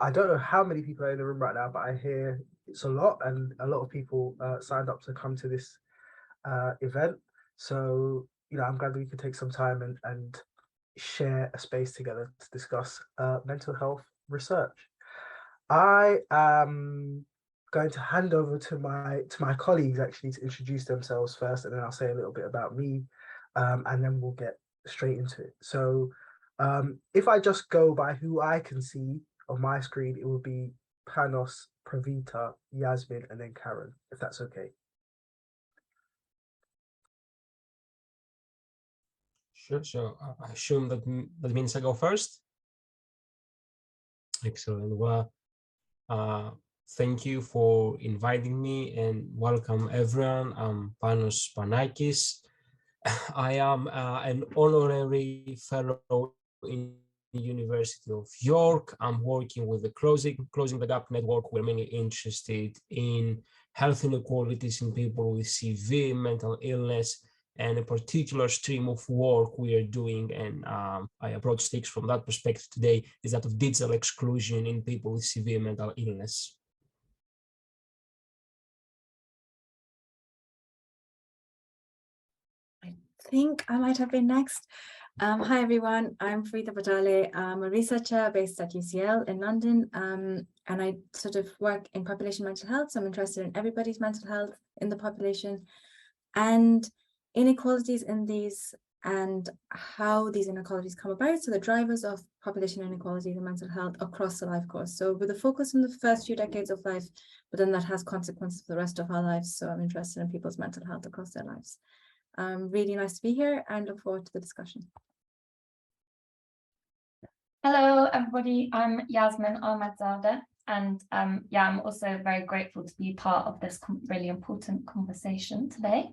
I don't know how many people are in the room right now, but I hear it's a lot, and a lot of people signed up to come to this event. So, I'm glad we could take some time and share a space together to discuss mental health research. I am going to hand over to my colleagues actually to introduce themselves first, and then I'll say a little bit about me, and then we'll get straight into it. So if I just go by who I can see on my screen, it will be Panos, Pravita, Yasmin, and then Karen, if that's okay. Sure. So I assume that means I go first. Excellent. Well, thank you for inviting me and welcome everyone. I'm Panos Panakis. I am an honorary fellow in the University of York. I'm working with the Closing the Gap network. We're mainly interested in health inequalities in people with severe mental illness, and a particular stream of work we are doing, and I approach sticks from that perspective today, is that of digital exclusion in people with severe mental illness. I think I might have been next. Hi everyone, I'm Frida Badale. I'm a researcher based at UCL in London, and I sort of work in population mental health. So I'm interested in everybody's mental health in the population and inequalities in these and how these inequalities come about. So the drivers of population inequalities and mental health across the life course. So with a focus on the first few decades of life, but then that has consequences for the rest of our lives. So I'm interested in people's mental health across their lives. Really nice to be here and look forward to the discussion. Hello, everybody. I'm Yasmin Ahmadzadeh, and I'm also very grateful to be part of this really important conversation today.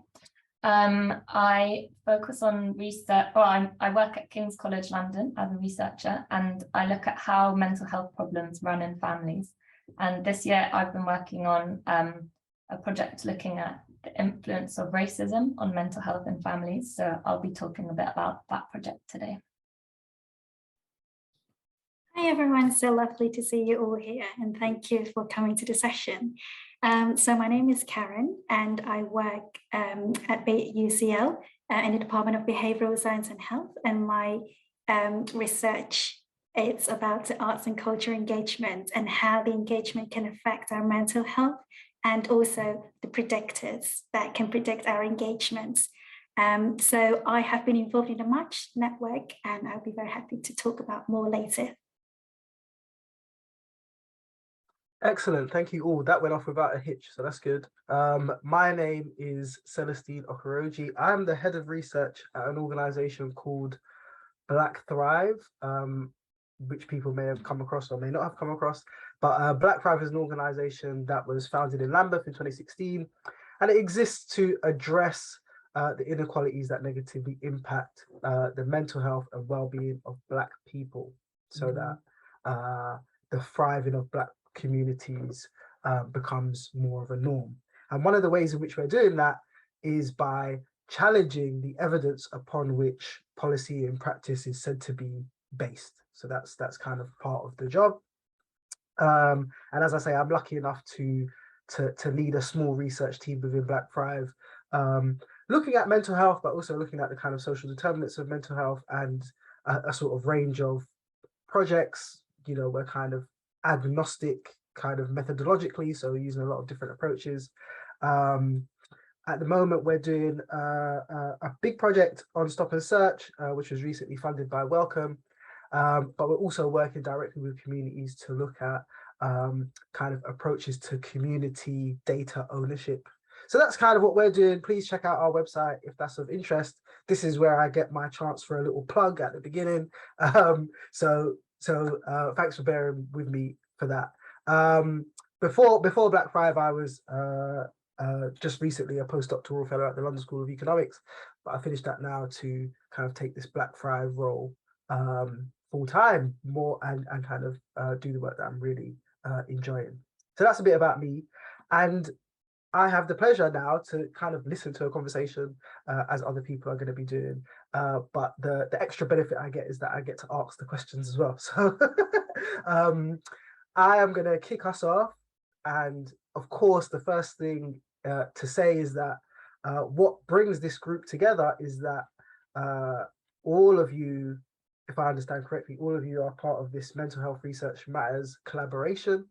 I focus on research, I work at King's College London as a researcher, and I look at how mental health problems run in families. And this year I've been working on a project looking at the influence of racism on mental health in families. So I'll be talking a bit about that project today. Hi everyone, so lovely to see you all here, and thank you for coming to the session. So my name is Karen, and I work at UCL in the Department of Behavioral Science and Health, and my research is about the arts and culture engagement and how the engagement can affect our mental health, and also the predictors that can predict our engagements. So I have been involved in the Match network, and I'll be very happy to talk about more later. Excellent, thank you all. That went off without a hitch, so that's good. My name is Celestine Okoroji. I'm the head of research at an organization called Black Thrive, which people may have come across or may not have come across. But Black Thrive is an organization that was founded in Lambeth in 2016, and it exists to address the inequalities that negatively impact the mental health and well-being of Black people, so that the thriving of Black communities becomes more of a norm. And one of the ways in which we're doing that is by challenging the evidence upon which policy and practice is said to be based. So that's kind of part of the job. And as I say, I'm lucky enough to lead a small research team within Black Thrive, looking at mental health, but also looking at the kind of social determinants of mental health, and a sort of range of projects. We're kind of agnostic kind of methodologically, so we're using a lot of different approaches. At the moment, we're doing a big project on Stop and Search, which was recently funded by Wellcome, but we're also working directly with communities to look at kind of approaches to community data ownership. So that's kind of what we're doing. Please check out our website if that's of interest. This is where I get my chance for a little plug at the beginning. So thanks for bearing with me for that. Before Black Thrive, I was just recently a postdoctoral fellow at the London School of Economics, but I finished that now to kind of take this Black Thrive role full time more and kind of do the work that I'm really enjoying. So that's a bit about me, and I have the pleasure now to kind of listen to a conversation as other people are going to be doing. But the extra benefit I get is that I get to ask the questions as well. So I am going to kick us off. And of course, the first thing to say is that what brings this group together is that all of you, if I understand correctly, all of you are part of this Mental Health Research Matters collaboration,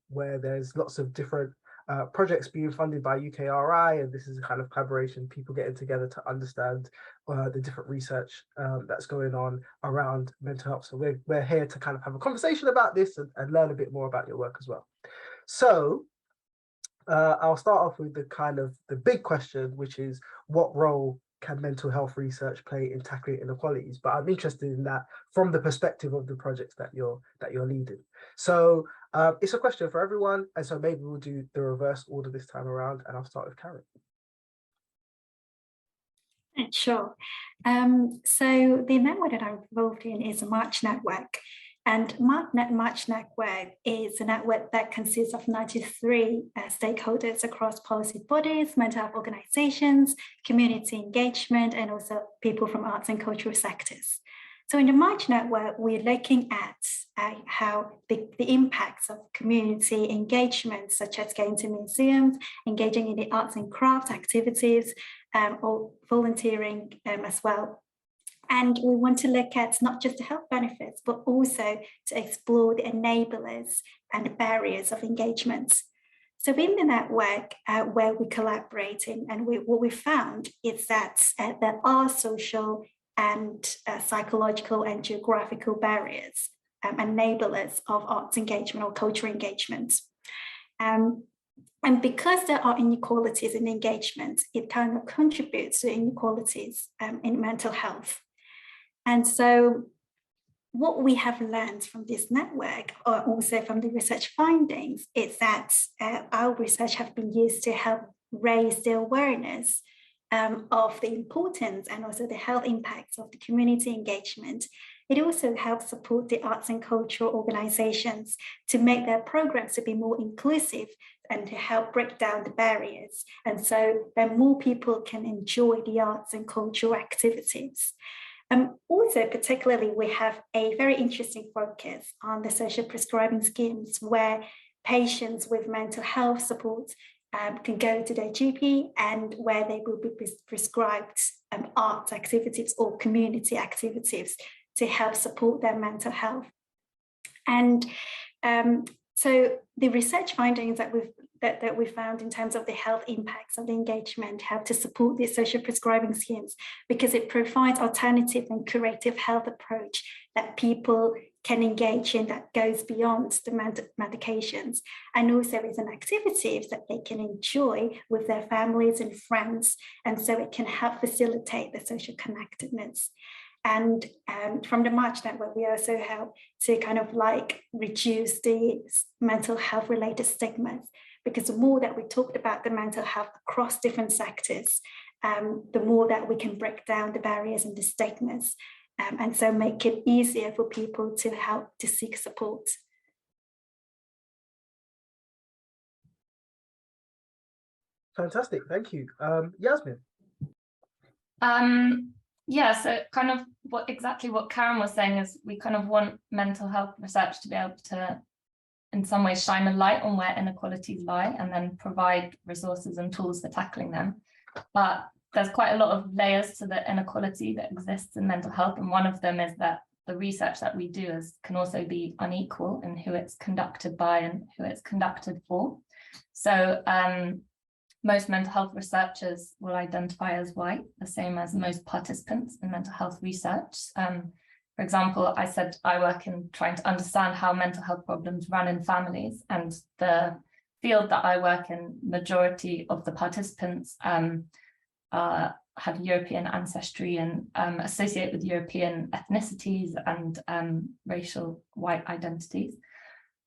where there's lots of different projects being funded by UKRI, and this is a kind of collaboration, people getting together to understand the different research that's going on around mental health. So we're here to kind of have a conversation about this and learn a bit more about your work as well. So I'll start off with the big question, which is what role can mental health research play in tackling inequalities? But I'm interested in that from the perspective of the projects that you're leading. So it's a question for everyone, and so maybe we'll do the reverse order this time around, and I'll start with Karen. Sure. So the network that I'm involved in is a March network. And March Network is a network that consists of 93 stakeholders across policy bodies, mental health organizations, community engagement, and also people from arts and cultural sectors. So in the March Network, we're looking at how the impacts of community engagement, such as going to museums, engaging in the arts and crafts activities, or volunteering as well. And we want to look at not just the health benefits, but also to explore the enablers and the barriers of engagement. So in the network where we collaborate in, and what we found is that there are social and psychological and geographical barriers, enablers of arts engagement or cultural engagement. And because there are inequalities in engagement, it kind of contributes to inequalities in mental health. And so what we have learned from this network, or also from the research findings, is that our research have been used to help raise the awareness of the importance and also the health impacts of the community engagement. It also helps support the arts and cultural organizations to make their programs to be more inclusive and to help break down the barriers. And so then more people can enjoy the arts and cultural activities. Also, particularly, we have a very interesting focus on the social prescribing schemes where patients with mental health support can go to their GP and where they will be prescribed arts activities or community activities to help support their mental health. And so the research findings that we found in terms of the health impacts of the engagement help to support these social prescribing schemes because it provides alternative and curative health approach that people can engage in that goes beyond the medications, and also is an activities that they can enjoy with their families and friends, and so it can help facilitate the social connectedness. And from the March Network, we also help to kind of like reduce the mental health related stigmas, because the more that we talked about the mental health across different sectors, the more that we can break down the barriers and the stigmas, and so make it easier for people to help to seek support. Fantastic, thank you. Yasmin. Yeah, so kind of exactly what Karen was saying is we kind of want mental health research to be able to, in some ways, shine a light on where inequalities lie and then provide resources and tools for tackling them. But there's quite a lot of layers to the inequality that exists in mental health. And one of them is that the research that we do can also be unequal in who it's conducted by and who it's conducted for. So most mental health researchers will identify as white, the same as most participants in mental health research. For example, I said I work in trying to understand how mental health problems run in families, and the field that I work in, majority of the participants have European ancestry and associate with European ethnicities and racial white identities.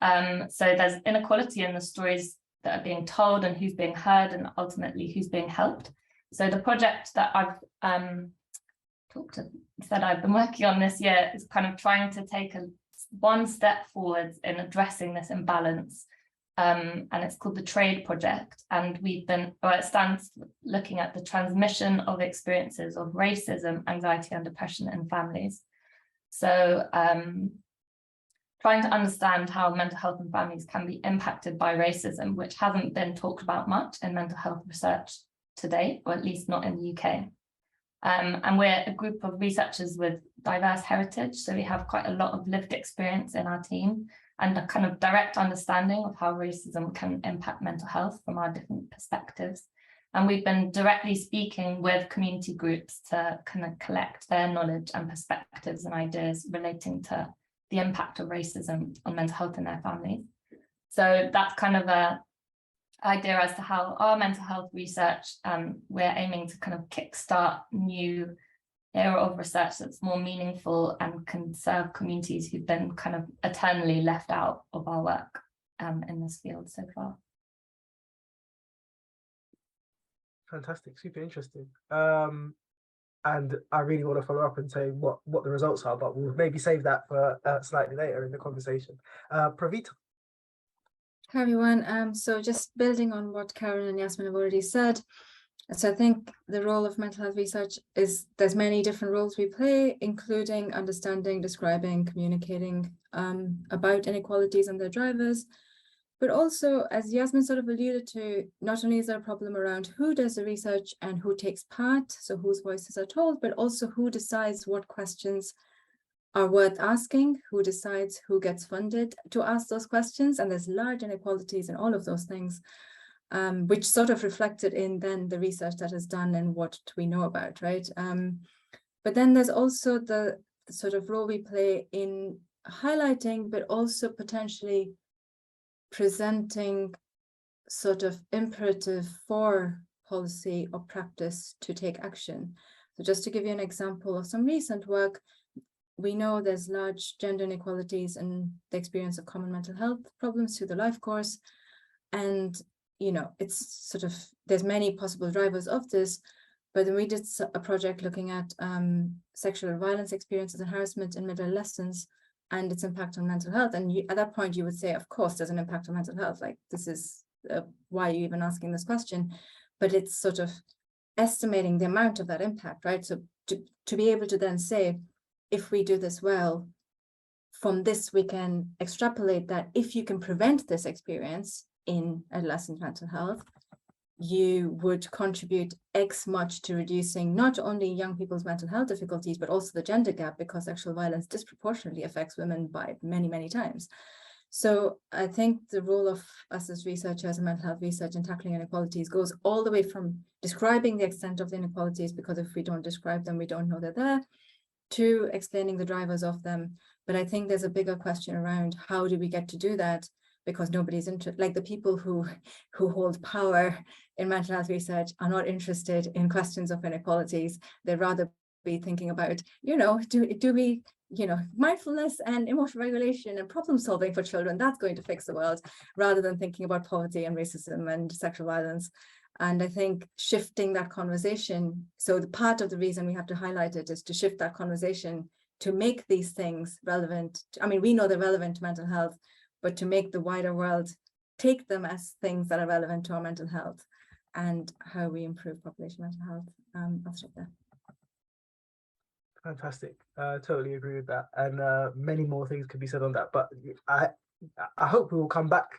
So there's inequality in the stories that are being told and who's being heard and ultimately who's being helped. So the project that I've said I've been working on this year is kind of trying to take one step forwards in addressing this imbalance. And it's called the Trade Project. And it stands looking at the transmission of experiences of racism, anxiety and depression in families. So trying to understand how mental health and families can be impacted by racism, which hasn't been talked about much in mental health research today, or at least not in the UK. And we're a group of researchers with diverse heritage, so we have quite a lot of lived experience in our team and a kind of direct understanding of how racism can impact mental health from our different perspectives. And we've been directly speaking with community groups to kind of collect their knowledge and perspectives and ideas relating to the impact of racism on mental health in their families. So that's kind of a idea as to how our mental health research, we're aiming to kind of kickstart new era of research that's more meaningful and can serve communities who've been kind of eternally left out of our work in this field so far. Fantastic, super interesting. And I really want to follow up and say what the results are, but we'll maybe save that for slightly later in the conversation. Pravita. Hi everyone. So just building on what Karen and Yasmin have already said. So I think the role of mental health research is there's many different roles we play, including understanding, describing, communicating about inequalities and their drivers. But also, as Yasmin sort of alluded to, not only is there a problem around who does the research and who takes part, so whose voices are told, but also who decides what questions are worth asking, who decides who gets funded to ask those questions. And there's large inequalities in all of those things, which sort of reflected in then the research that is done and what we know about, right? But then there's also the sort of role we play in highlighting, but also potentially presenting sort of imperative for policy or practice to take action. So just to give you an example of some recent work, we know there's large gender inequalities in the experience of common mental health problems through the life course. And, you know, it's sort of, there's many possible drivers of this, but then we did a project looking at sexual violence experiences and harassment in middle adolescents and its impact on mental health. And at that point, you would say, of course, there's an impact on mental health. Like, this is why are you even asking this question? But it's sort of estimating the amount of that impact, right? So to be able to then say, if we do this well, from this, we can extrapolate that if you can prevent this experience in adolescent mental health, you would contribute X much to reducing not only young people's mental health difficulties, but also the gender gap, because sexual violence disproportionately affects women by many, many times. So I think the role of us as researchers and mental health research in tackling inequalities goes all the way from describing the extent of the inequalities, because if we don't describe them, we don't know they're there, to explaining the drivers of them. But I think there's a bigger question around how do we get to do that, because nobody's interested, like the people who hold power in mental health research are not interested in questions of inequalities. They'd rather be thinking about, you know, do we, you know, mindfulness and emotional regulation and problem solving for children, that's going to fix the world, rather than thinking about poverty and racism and sexual violence. And I think shifting that conversation, so the part of the reason we have to highlight it is to shift that conversation to make these things relevant. I mean, we know they're relevant to mental health, but to make the wider world take them as things that are relevant to our mental health and how we improve population mental health. I'll stop there. Fantastic. Totally agree with that. And many more things could be said on that, but I hope we will come back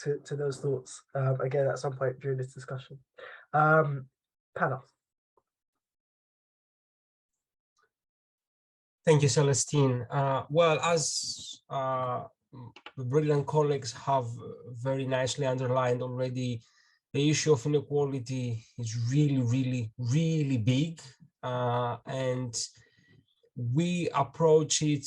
to those thoughts again at some point during this discussion. Panel. Thank you, Celestine. Well, as the brilliant colleagues have very nicely underlined already, the issue of inequality is really big, and we approach it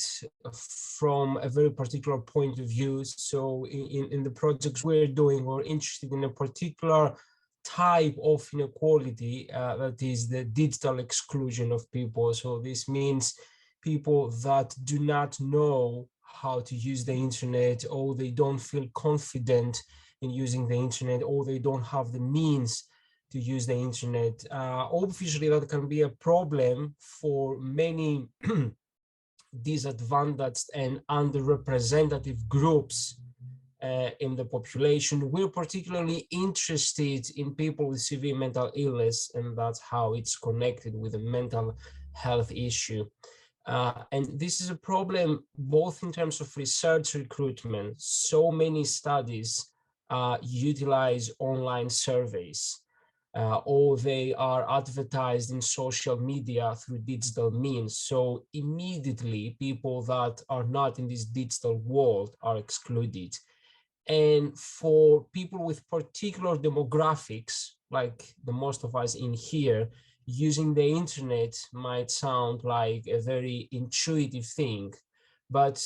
from a very particular point of view. So in the projects we're doing, we're interested in a particular type of inequality, that is the digital exclusion of people. So this means people that do not know how to use the internet, or they don't feel confident in using the internet, or they don't have the means to use the internet. Obviously, that can be a problem for many disadvantaged and underrepresented groups in the population. We're particularly interested in people with severe mental illness, and that's how it's connected with a mental health issue. And this is a problem both in terms of research recruitment. So many studies utilize online surveys, or they are advertised in social media through digital means. So immediately people that are not in this digital world are excluded. And for people with particular demographics, like the most of us in here, using the internet might sound like a very intuitive thing, but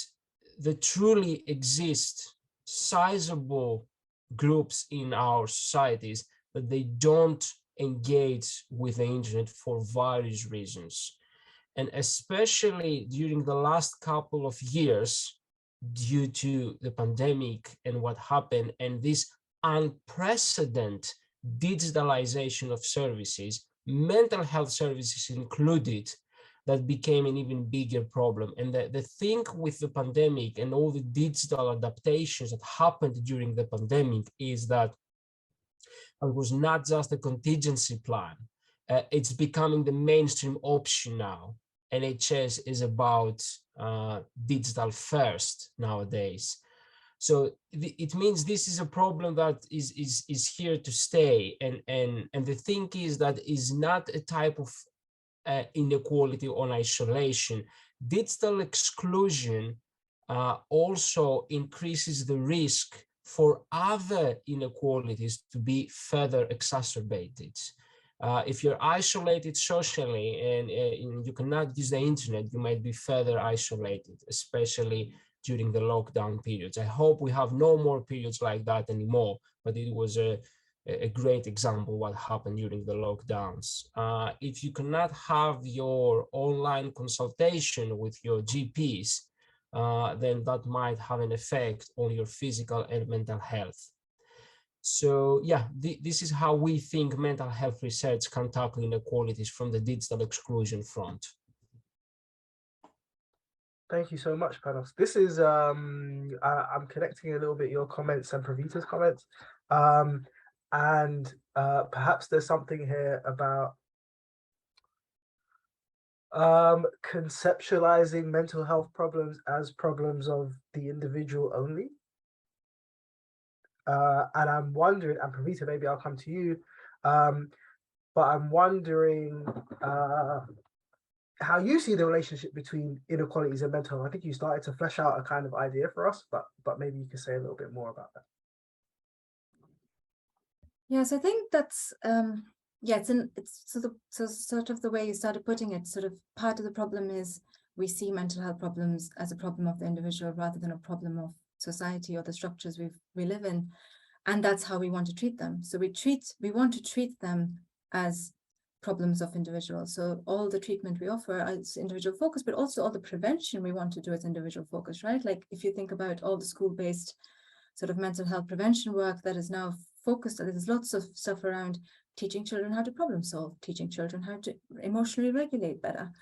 there truly exist sizable groups in our societies that they don't engage with the internet for various reasons. And especially during the last couple of years, due to the pandemic and what happened, and this unprecedented digitalization of services, mental health services included, that became an even bigger problem. And the thing with the pandemic and all the digital adaptations that happened during the pandemic is that it was not just a contingency plan. It's becoming the mainstream option now. NHS is about digital first nowadays. So it means this is a problem that is here to stay. And the thing is that is not a type of inequality on isolation. Digital exclusion also increases the risk for other inequalities to be further exacerbated. If you're isolated socially and you cannot use the internet, you might be further isolated, especially during the lockdown periods. I hope we have no more periods like that anymore, but it was a great example what happened during the lockdowns. If you cannot have your online consultation with your GPs, then that might have an effect on your physical and mental health. So yeah, this is how we think mental health research can tackle inequalities from the digital exclusion front. Thank you so much, Panos. This is I'm connecting a little bit your comments and Pravita's comments, and perhaps there's something here about conceptualizing mental health problems as problems of the individual only. And I'm wondering, and Pravita, maybe I'll come to you, but I'm wondering how you see the relationship between inequalities and mental health. I think you started to flesh out a kind of idea for us, but maybe you can say a little bit more about that. Yes, I think that's yeah, it's sort of the way you started putting it. Sort of part of the problem is we see mental health problems as a problem of the individual rather than a problem of society or the structures we live in, and that's how we want to treat them. So we want to treat them as problems of individuals. So all the treatment we offer is individual focus, but also all the prevention we want to do as individual focus, right? Like if you think about all the school-based sort of mental health prevention work that is now focused, there's lots of stuff around teaching children how to problem solve, teaching children how to emotionally regulate better,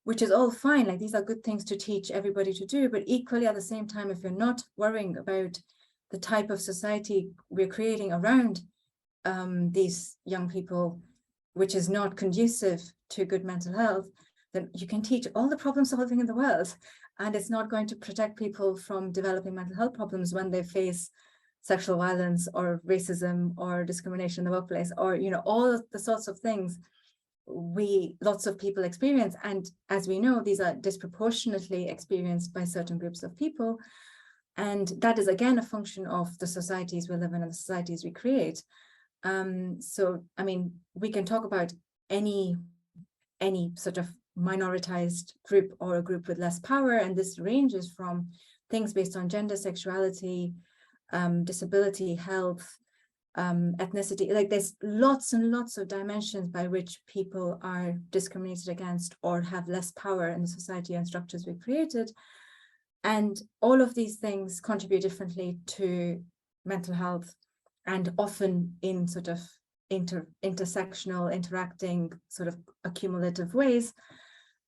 which is all fine. Like these are good things to teach everybody to do, but equally at the same time, if you're not worrying about the type of society we're creating around these young people, which is not conducive to good mental health, then you can teach all the problem solving in the world, and it's not going to protect people from developing mental health problems when they face sexual violence or racism or discrimination in the workplace, or all of the sorts of things lots of people experience. And as we know, these are disproportionately experienced by certain groups of people, and that is again a function of the societies we live in and the societies we create. So I mean, we can talk about any sort of minoritized group or a group with less power, and this ranges from things based on gender, sexuality, disability, health, ethnicity. Like there's lots and lots of dimensions by which people are discriminated against or have less power in the society and structures we've created. And all of these things contribute differently to mental health, and often in sort of intersectional, interacting, sort of accumulative ways.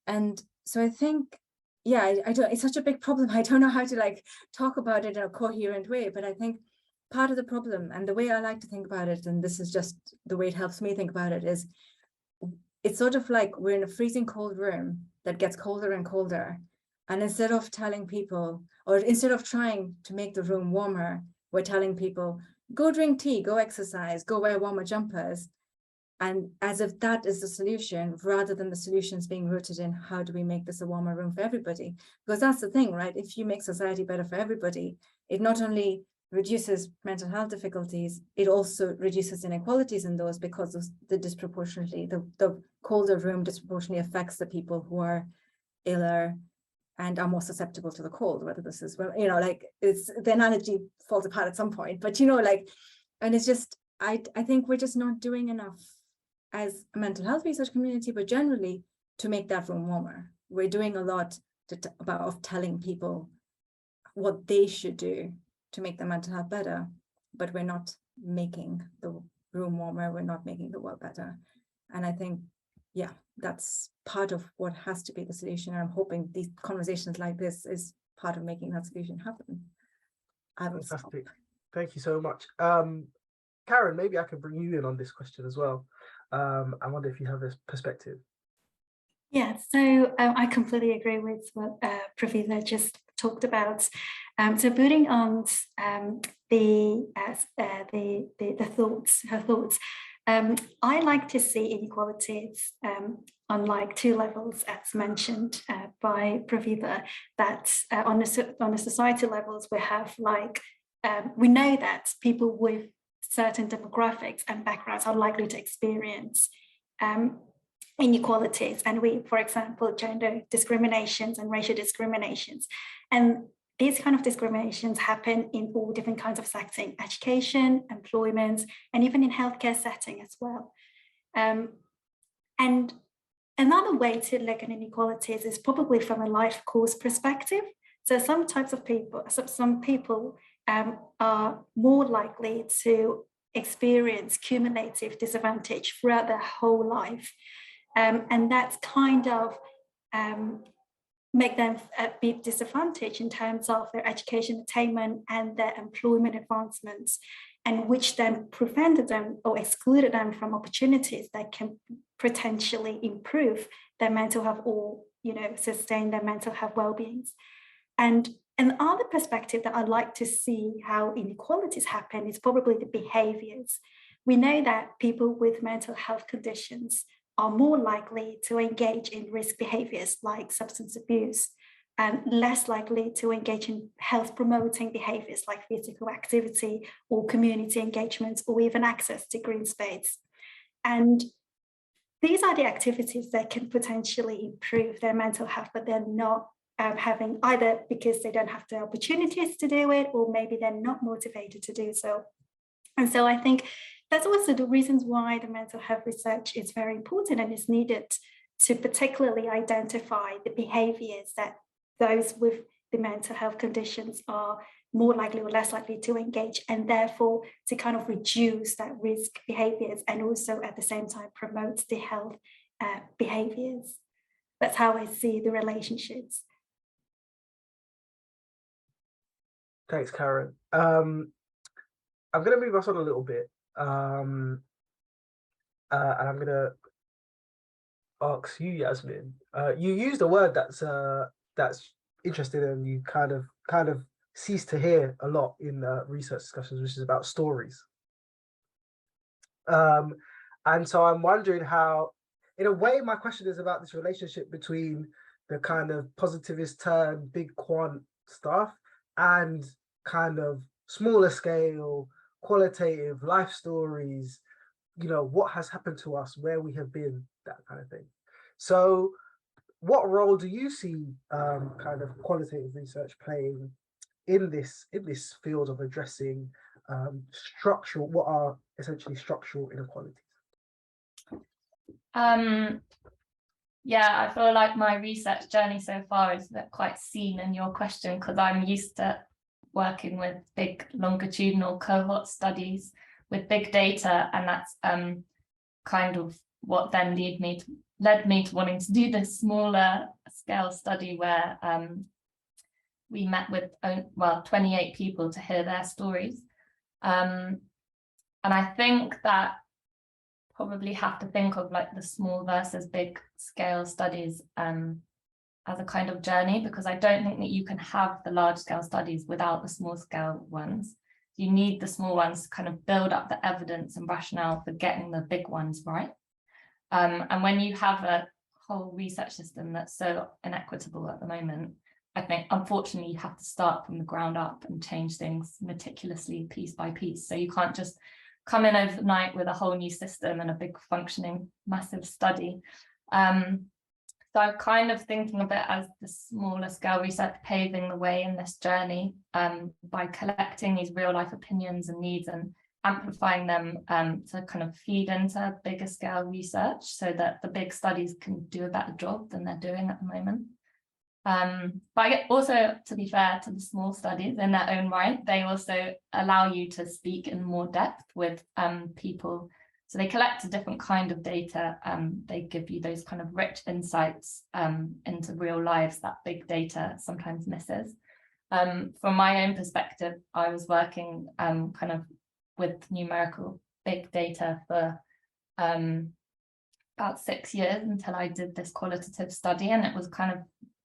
And so I think, yeah, I don't, it's such a big problem. I don't know how to like talk about it in a coherent way, but I think part of the problem, and the way I like to think about it, and this is just the way it helps me think about it, is it's sort of like we're in a freezing cold room that gets colder and colder. And instead of telling people, or instead of trying to make the room warmer, we're telling people, go drink tea, go exercise, go wear warmer jumpers. And as if that is the solution, rather than the solutions being rooted in how do we make this a warmer room for everybody? Because that's the thing, right? If you make society better for everybody, it not only reduces mental health difficulties, it also reduces inequalities in those, because of the disproportionately, the colder room disproportionately affects the people who are iller and are more susceptible to the cold, whether this is, well, you know, like, it's, the analogy falls apart at some point, but, you know, like, and it's just, I think we're just not doing enough as a mental health research community, but generally to make that room warmer. We're doing a lot of telling people what they should do to make their mental health better, but we're not making the room warmer, we're not making the world better. And I think, yeah, that's part of what has to be the solution. And I'm hoping these conversations like this is part of making that solution happen. Fantastic. Thank you so much. Karen, maybe I can bring you in on this question as well. I wonder if you have this perspective. Yeah, so I completely agree with what Pravitha just talked about. So building on her thoughts, I like to see inequalities on like two levels, as mentioned by Pravitha, that on a society levels, we have like, we know that people with certain demographics and backgrounds are likely to experience inequalities, and for example, gender discriminations and racial discriminations. And these kind of discriminations happen in all different kinds of settings: education, employment, and even in healthcare setting as well. And another way to look at inequalities is probably from a life course perspective. So some types of people, some people are more likely to experience cumulative disadvantage throughout their whole life. And that's kind of make them be disadvantaged in terms of their education attainment and their employment advancements, and which then prevented them or excluded them from opportunities that can potentially improve their mental health or, you know, sustain their mental health well-beings. And another perspective that I'd like to see how inequalities happen is probably the behaviors. We know that people with mental health conditions are more likely to engage in risk behaviors like substance abuse, and less likely to engage in health promoting behaviors like physical activity or community engagement, or even access to green space. And these are the activities that can potentially improve their mental health, but they're not having, either because they don't have the opportunities to do it, or maybe they're not motivated to do so. And so I think that's also the reasons why the mental health research is very important and is needed, to particularly identify the behaviors that those with the mental health conditions are more likely or less likely to engage, and therefore to kind of reduce that risk behaviors, and also at the same time promote the health behaviors. That's how I see the relationships. Thanks, Karen. I'm going to move us on a little bit, and I'm going to ask you, Yasmin. You used a word that's interesting, and you kind of cease to hear a lot in research discussions, which is about stories. And so I'm wondering how, in a way, my question is about this relationship between the kind of positivist turn, big quant stuff, and kind of smaller scale, qualitative life stories, you know, what has happened to us, where we have been, that kind of thing. So what role do you see kind of qualitative research playing in this field of addressing structural, what are essentially structural inequalities? Yeah, I feel like my research journey so far is quite seen in your question, because I'm used to working with big longitudinal cohort studies with big data, and that's kind of what then led me to wanting to do this smaller scale study where we met with 28 people to hear their stories, and I think that probably have to think of like the small versus big scale studies as a kind of journey, because I don't think that you can have the large scale studies without the small scale ones. You need the small ones to kind of build up the evidence and rationale for getting the big ones right. And when you have a whole research system that's so inequitable at the moment, I think unfortunately you have to start from the ground up and change things meticulously piece by piece. So you can't just come in overnight with a whole new system and a big functioning massive study. So I'm kind of thinking of it as the smaller scale research paving the way in this journey, by collecting these real life opinions and needs and amplifying them to kind of feed into bigger scale research so that the big studies can do a better job than they're doing at the moment. But also, to be fair to the small studies in their own right, they also allow you to speak in more depth with people. So they collect a different kind of data. They give you those kind of rich insights into real lives that big data sometimes misses. From my own perspective, I was working kind of with numerical big data for about 6 years until I did this qualitative study, and it was kind of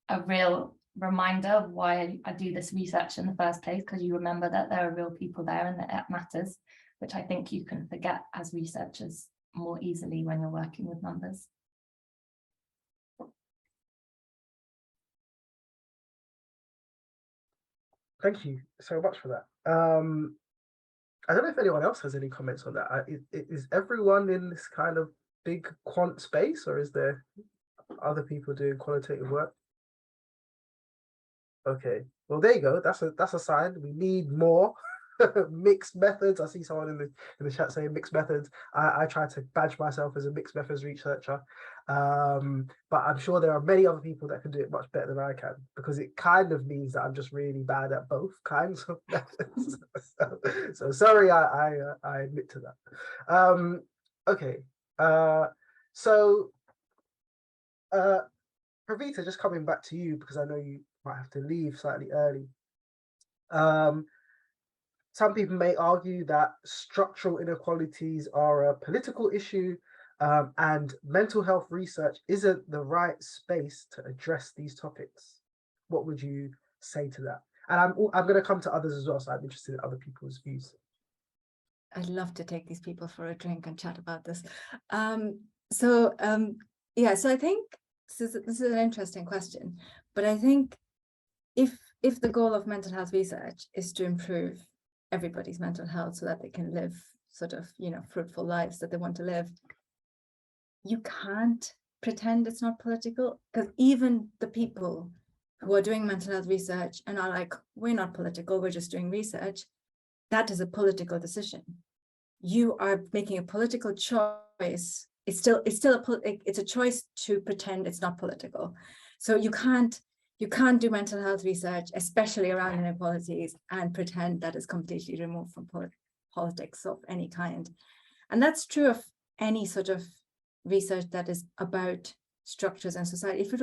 a real reminder of why I do this research in the first place, because you remember that there are real people there and that it matters, which I think you can forget as researchers more easily when you're working with numbers. Thank you so much for that. I don't know if anyone else has any comments on that. Is everyone in this kind of big quant space, or is there other people doing qualitative work? Okay, well there you go. That's a sign. We need more mixed methods. I see someone in the chat saying mixed methods. I try to badge myself as a mixed methods researcher, but I'm sure there are many other people that can do it much better than I can, because it kind of means that I'm just really bad at both kinds of methods. So sorry, I admit to that. Okay, so Pravita, just coming back to you, because I know you might have to leave slightly early. Some people may argue that structural inequalities are a political issue, and mental health research isn't the right space to address these topics. What would you say to that? And I'm going to come to others as well, so I'm interested in other people's views. I'd love to take these people for a drink and chat about this. Yeah, so I think this is an interesting question, but I think if the goal of mental health research is to improve everybody's mental health so that they can live sort of, fruitful lives that they want to live, you can't pretend it's not political, because even the people who are doing mental health research and are like, we're not political, we're just doing research, that is a political decision. You are making a political choice. It's a choice to pretend it's not political. So you can't do mental health research, especially around inequalities, and pretend that is completely removed from politics of any kind. And that's true of any sort of research that is about structures and society. If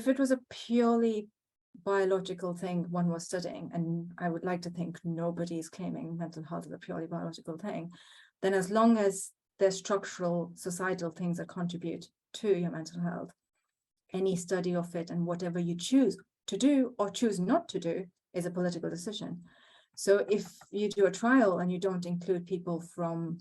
it was a purely biological thing one was studying, and I would like to think nobody is claiming mental health is a purely biological thing, then as long as there's structural societal things that contribute to your mental health, any study of it and whatever you choose to do or choose not to do is a political decision. So if you do a trial and you don't include people from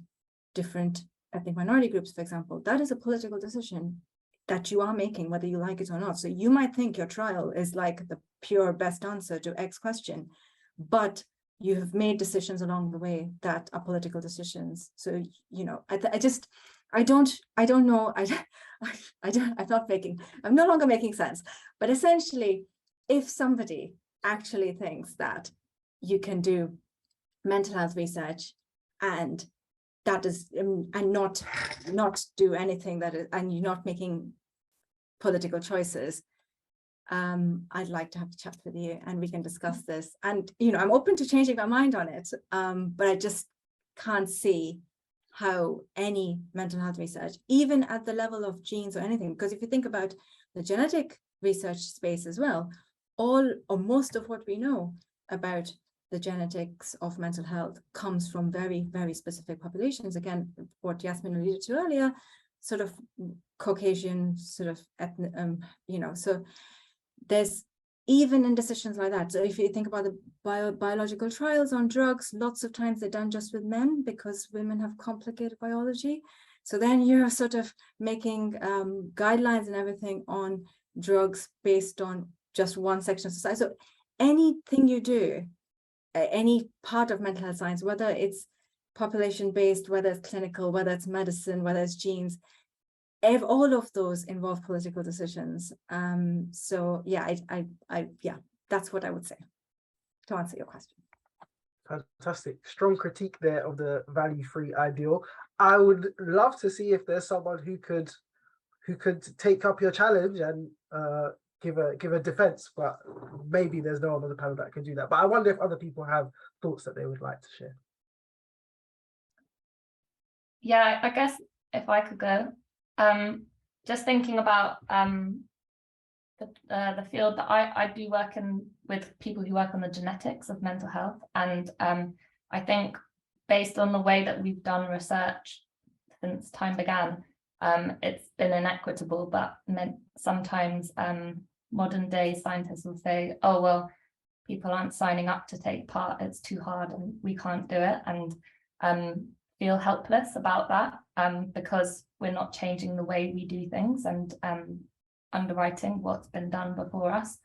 different ethnic minority groups, for example, that is a political decision that you are making, whether you like it or not. So you might think your trial is like the pure best answer to X question, but you have made decisions along the way that are political decisions. So, I don't know. I'm no longer making sense. But essentially, if somebody actually thinks that you can do mental health research and that is, and not do anything that is, and you're not making political choices, I'd like to have a chat with you and we can discuss this. And, I'm open to changing my mind on it, but I just can't see how any mental health research, even at the level of genes or anything, because if you think about the genetic research space as well, all or most of what we know about the genetics of mental health comes from very, very specific populations. Again, what Yasmin alluded to earlier, sort of Caucasian sort of ethnic, you know, so there's even in decisions like that. So if you think about the biological trials on drugs, lots of times they're done just with men because women have complicated biology. So then you're sort of making guidelines and everything on drugs based on just one section of society. So anything you do, any part of mental health science, whether it's population-based, whether it's clinical, whether it's medicine, whether it's genes, all of those involve political decisions. So yeah, yeah, that's what I would say to answer your question. Fantastic. Strong critique there of the value-free ideal. I would love to see if there's someone who could take up your challenge and give a defense, but maybe there's no one on the panel that can do that. But I wonder if other people have thoughts that they would like to share. Yeah, I guess if I could go, just thinking about the field that I do work in with people who work on the genetics of mental health, and I think based on the way that we've done research since time began, it's been inequitable, but sometimes modern day scientists will say, oh, well, people aren't signing up to take part, it's too hard and we can't do it, and feel helpless about that because we're not changing the way we do things and underwriting what's been done before us.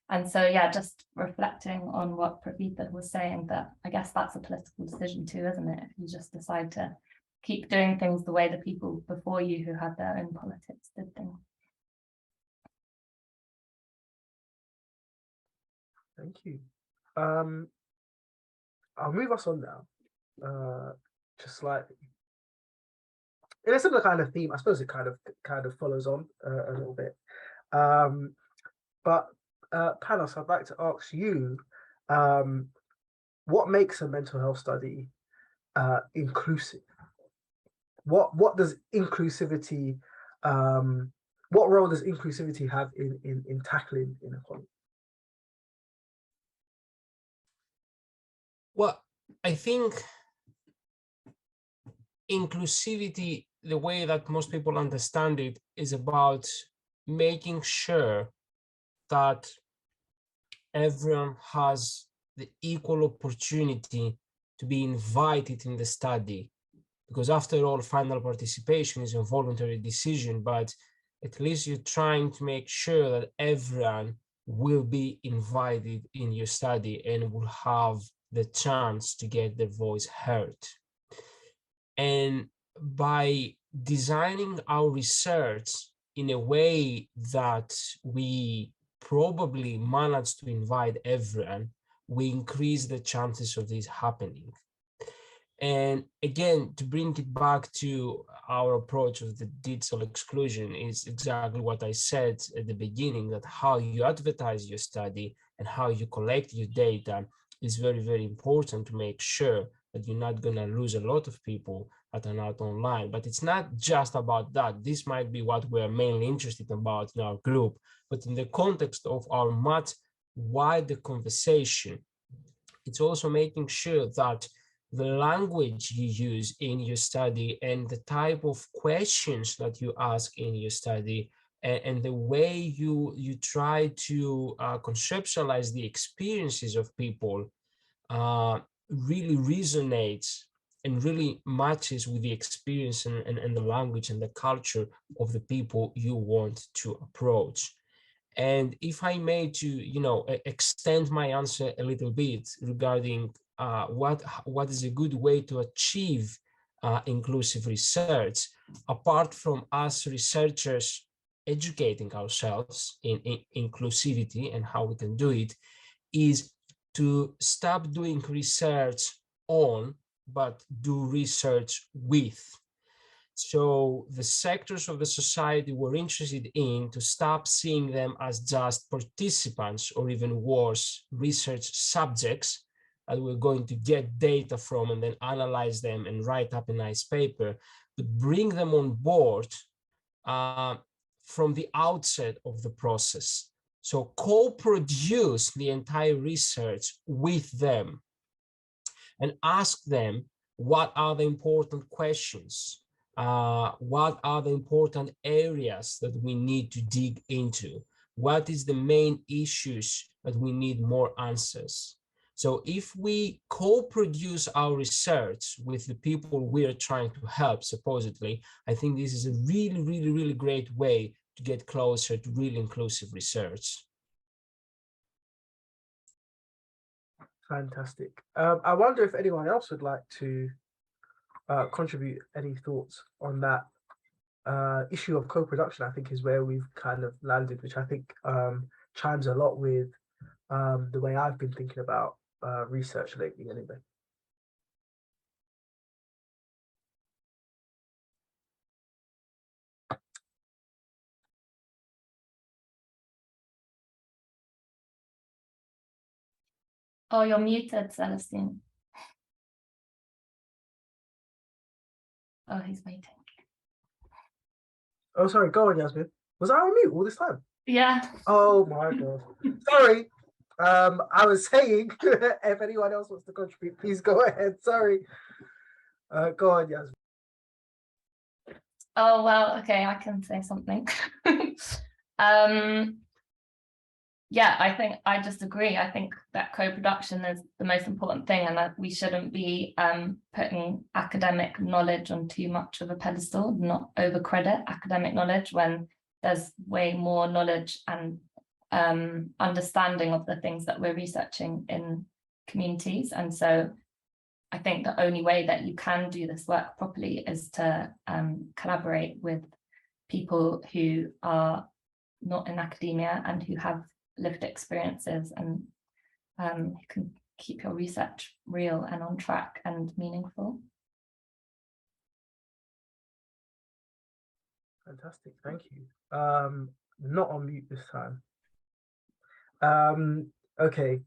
And so, yeah, just reflecting on what Pravita was saying, that I guess that's a political decision too, isn't it? If you just decide to keep doing things the way the people before you who had their own politics did things. Thank you. I'll move us on now. Just slightly. In a similar kind of theme, I suppose it kind of follows on a little bit. But Panos, I'd like to ask you, what makes a mental health study inclusive? What does inclusivity, what role does inclusivity have in tackling inequality? Well, I think inclusivity, the way that most people understand it, is about making sure that everyone has the equal opportunity to be invited in the study. Because after all, final participation is a voluntary decision, but at least you're trying to make sure that everyone will be invited in your study and will have the chance to get their voice heard. And by designing our research in a way that we probably manage to invite everyone, we increase the chances of this happening. And again, to bring it back to our approach of the digital exclusion, is exactly what I said at the beginning, that how you advertise your study and how you collect your data is very, very important to make sure that you're not going to lose a lot of people that are not online. But it's not just about that. This might be what we're mainly interested about in our group, but in the context of our much wider conversation, it's also making sure that the language you use in your study and the type of questions that you ask in your study and the way you try to conceptualize the experiences of people really resonates and really matches with the experience and the language and the culture of the people you want to approach. And if I may to, extend my answer a little bit regarding what is a good way to achieve inclusive research, apart from us researchers educating ourselves in inclusivity and how we can do it, is to stop doing research on, but do research with. So the sectors of the society we're interested in, to stop seeing them as just participants, or even worse, research subjects that we're going to get data from and then analyze them and write up a nice paper, but bring them on board from the outset of the process. So co-produce the entire research with them and ask them, what are the important questions? what are the important areas that we need to dig into? What is the main issues that we need more answers? So if we co-produce our research with the people we are trying to help, supposedly, I think this is a really, really, really great way to get closer to really inclusive research. Fantastic. I wonder if anyone else would like to contribute any thoughts on that issue of co-production. I think is where we've kind of landed, which I think chimes a lot with the way I've been thinking about research lately anyway. Oh, you're muted, Celestine. Oh, he's waiting. Oh, sorry, go on, Yasmin. Was I on mute all this time? Yeah. Oh my God. Sorry. I was saying, if anyone else wants to contribute, please go ahead. Sorry. Go on, Yasmin. Oh, well, okay, I can say something. Yeah, I think I just agree. I think that co-production is the most important thing, and that we shouldn't be putting academic knowledge on too much of a pedestal, not overcredit academic knowledge when there's way more knowledge and understanding of the things that we're researching in communities. And so I think the only way that you can do this work properly is to collaborate with people who are not in academia and who have lived experiences, and who can keep your research real and on track and meaningful. Fantastic, thank you. Not on mute this time. Okay,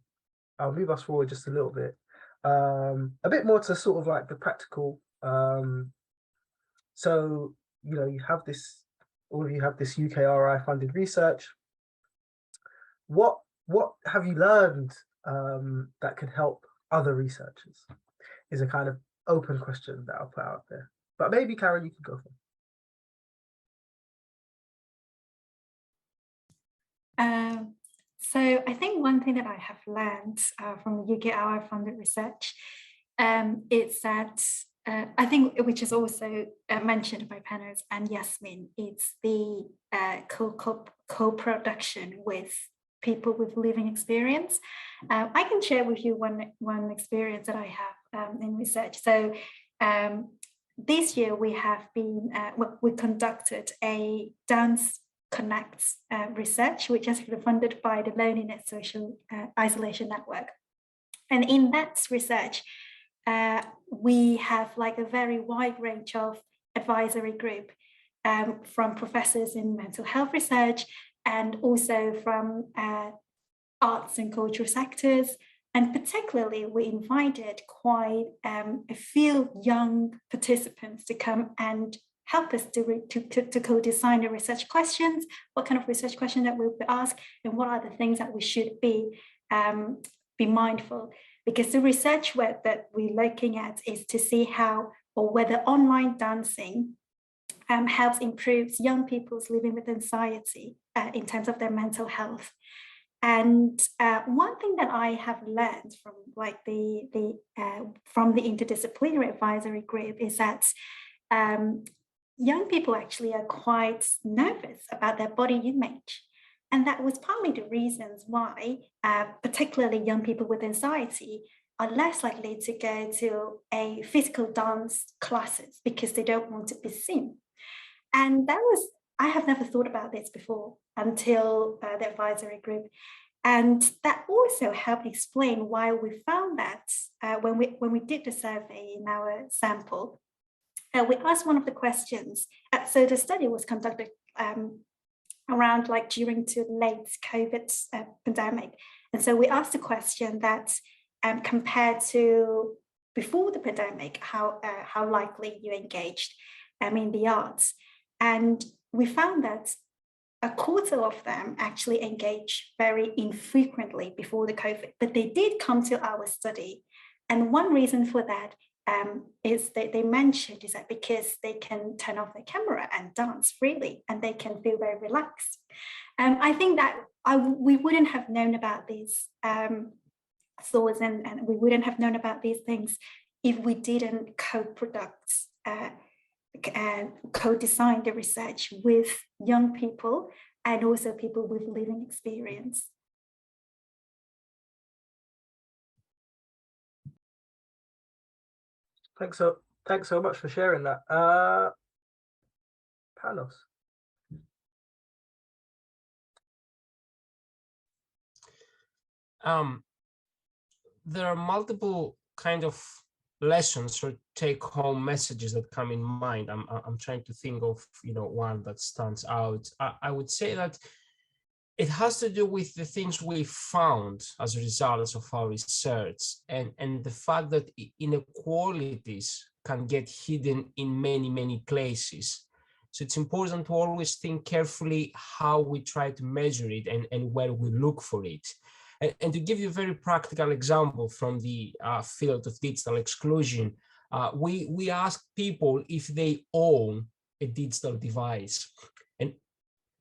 I'll move us forward just a little bit. A bit more to sort of like the practical. So, you know, you have this, all of you have this UKRI funded research. What have you learned that could help other researchers? Is a kind of open question that I'll put out there. But maybe Karen, you can go for it. So I think one thing that I have learned from the UKRI funded research is that I think, which is also mentioned by Panos and Yasmin, it's the co-production with people with living experience. I can share with you one experience that I have in research. So this year we have been, we conducted a Dance Connects research, which is funded by the Loneliness Social Isolation Network. And in that research, we have like a very wide range of advisory group from professors in mental health research, and also from arts and cultural sectors. And particularly, we invited quite a few young participants to come and help us to co-design the research questions, what kind of research question that we'll be asked, and what are the things that we should be mindful. Because the research work that we're looking at is to see how or whether online dancing helps improve young people's living with anxiety in terms of their mental health. And one thing that I have learned from like from the interdisciplinary advisory group is that young people actually are quite nervous about their body image. And that was partly the reasons why particularly young people with anxiety are less likely to go to a physical dance classes because they don't want to be seen. And that was, I have never thought about this before until the advisory group. And that also helped explain why we found that when we did the survey in our sample, we asked one of the questions. So the study was conducted around like during to late COVID pandemic. And so we asked the question that compared to before the pandemic, how likely you engaged in the arts. And we found that a quarter of them actually engaged very infrequently before the COVID, but they did come to our study. And one reason for that is that they mentioned is that because they can turn off their camera and dance freely and they can feel very relaxed. I think that we wouldn't have known about these thoughts and we wouldn't have known about these things if we didn't co-product co-design the research with young people and also people with living experience. Thanks so much for sharing that. Panos. There are multiple kind of lessons or take-home messages that come in mind. I'm trying to think of one that stands out. I would say that it has to do with the things we found as a result of our research and the fact that inequalities can get hidden in many places. So it's important to always think carefully how we try to measure it and where we look for it. And to give you a very practical example from the field of digital exclusion, we asked people if they own a digital device. And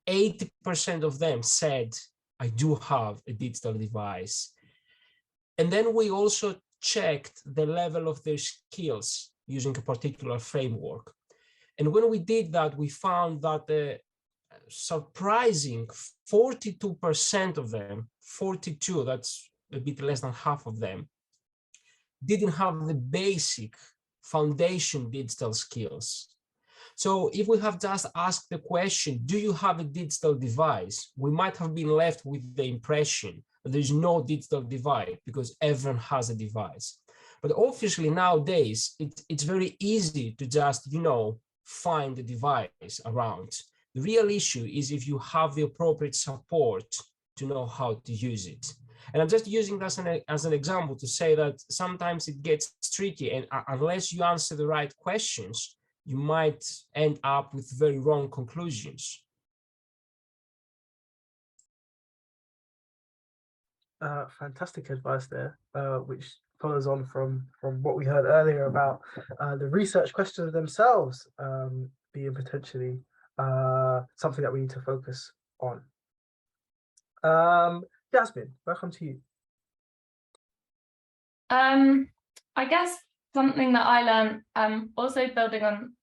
80% of them said, I do have a digital device. And then we also checked the level of their skills using a particular framework. And when we did that, we found that the surprising 42% of them, 42, that's a bit less than half of them, didn't have the basic foundation digital skills. So if we have just asked the question, do you have a digital device? We might have been left with the impression that there's no digital device because everyone has a device. But obviously nowadays, it's very easy to just, find a device around. The real issue is if you have the appropriate support to know how to use it. And I'm just using that as an example to say that sometimes it gets tricky, and unless you answer the right questions, you might end up with very wrong conclusions. Fantastic advice there, which follows on from what we heard earlier about the research questions themselves being potentially something that we need to focus on. Yasmin, welcome to you. I guess something that I learned, also building on,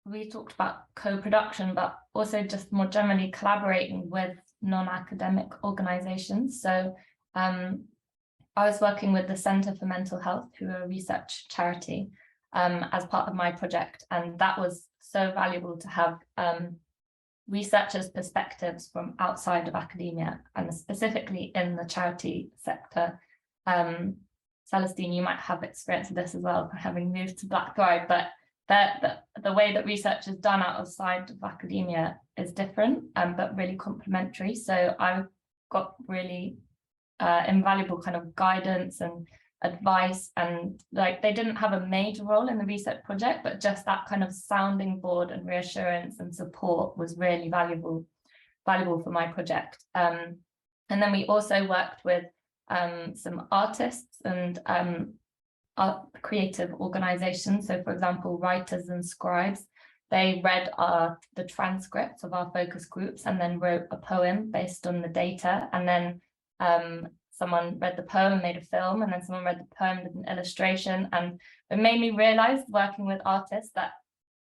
we talked about co-production, but also just more generally collaborating with non-academic organizations. So I was working with the Centre for Mental Health, who are a research charity, as part of my project. And that was so valuable to have researchers' perspectives from outside of academia, and specifically in the charity sector. Celestine, you might have experience of this as well, having moved to Black Thrive, but the way that research is done outside of academia is different, but really complementary. So I got really invaluable kind of guidance and advice, and like they didn't have a major role in the research project, but just that kind of sounding board and reassurance and support was really valuable for my project. And then we also worked with some artists and creative organizations. So for example, writers and scribes, they read the transcripts of our focus groups and then wrote a poem based on the data. And then someone read the poem and made a film, and then someone read the poem with an illustration. And it made me realize, working with artists, that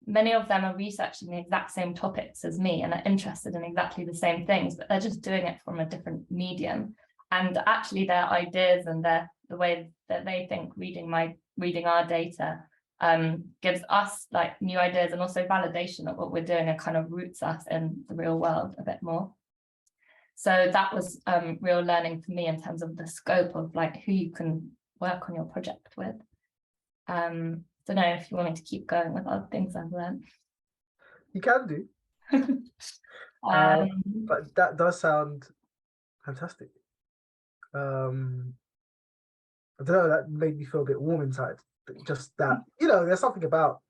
many of them are researching the exact same topics as me and are interested in exactly the same things, but they're just doing it from a different medium. And actually their ideas and the way that they think reading our data gives us like new ideas and also validation of what we're doing, and kind of roots us in the real world a bit more. So that was real learning for me in terms of the scope of like who you can work on your project with. Don't know if you want me to keep going with other things I've learned. You can do. But that does sound fantastic. I don't know, that made me feel a bit warm inside. Just that, there's something about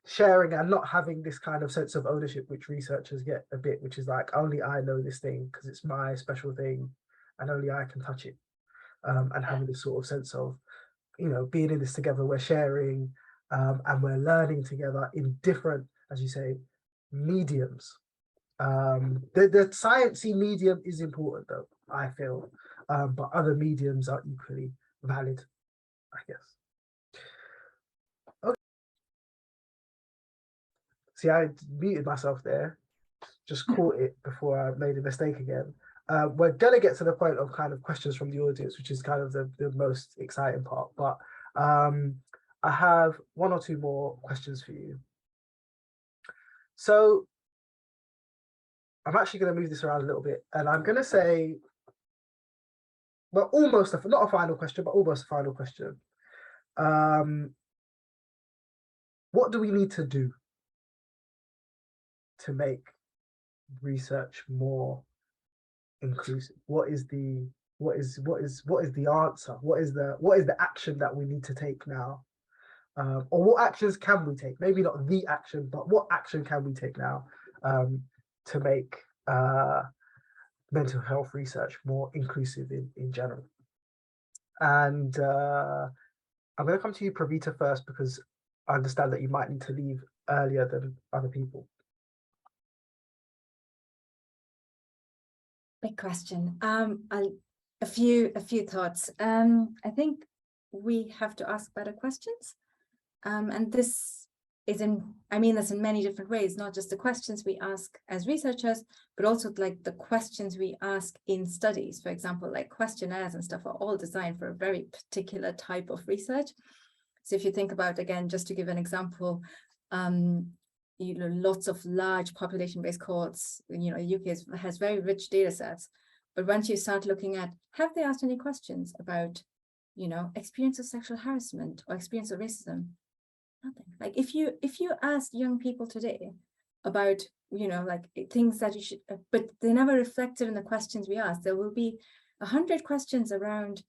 sharing and not having this kind of sense of ownership which researchers get a bit, which is like, only I know this thing because it's my special thing and only I can touch it, and having this sort of sense of you know, being in this together, we're sharing and we're learning together in different, as you say, mediums. The sciencey medium is important though, I feel, but other mediums are equally valid, I guess. Okay. See, I muted myself there, just caught it before I made a mistake again. We're gonna get to the point of kind of questions from the audience, which is kind of the most exciting part, but I have one or two more questions for you. So I'm actually going to move this around a little bit, and I'm going to say, well, almost not a final question, but almost a final question. What do we need to do to make research more inclusive? What is the answer? What is the action that we need to take now? Or what actions can we take? Maybe not the action, but what action can we take now to make mental health research more inclusive in general? And I'm going to come to you, Pravita, first, because I understand that you might need to leave earlier than other people. Big question. A few thoughts. I think we have to ask better questions. And this is I mean this in many different ways, not just the questions we ask as researchers, but also like the questions we ask in studies. For example, like questionnaires and stuff are all designed for a very particular type of research. So if you think about, again, just to give an example, you know, lots of large population-based cohorts, you know, UK has very rich data sets. But once you start looking at, have they asked any questions about, you know, experience of sexual harassment or experience of racism? Nothing. Like if you ask young people today about, you know, like things that you should, but they never reflected in the questions we asked. There will be 100 questions around,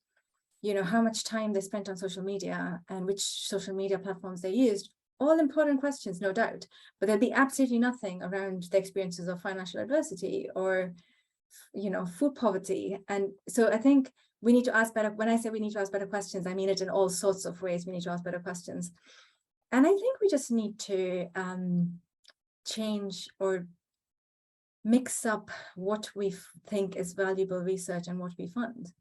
you know, how much time they spent on social media and which social media platforms they used. All important questions, no doubt, but there'll be absolutely nothing around the experiences of financial adversity or, you know, food poverty. And so I think we need to ask better. When I say we need to ask better questions, I mean it in all sorts of ways. We need to ask better questions. And I think we just need to change or mix up what we think is valuable research and what we fund.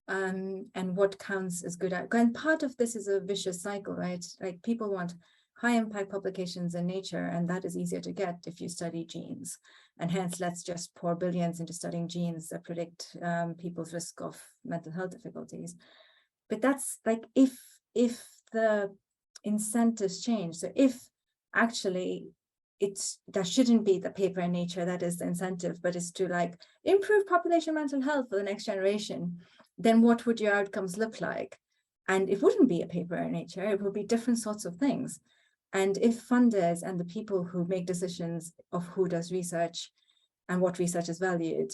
And what counts as good outcome. And part of this is a vicious cycle, right? Like people want high impact publications in Nature, and that is easier to get if you study genes. And hence, let's just pour billions into studying genes that predict people's risk of mental health difficulties. But that's like if the incentives change. So if actually that shouldn't be the paper in Nature that is the incentive, but is to like improve population mental health for the next generation, then what would your outcomes look like? And it wouldn't be a paper in Nature, it would be different sorts of things. And if funders and the people who make decisions of who does research and what research is valued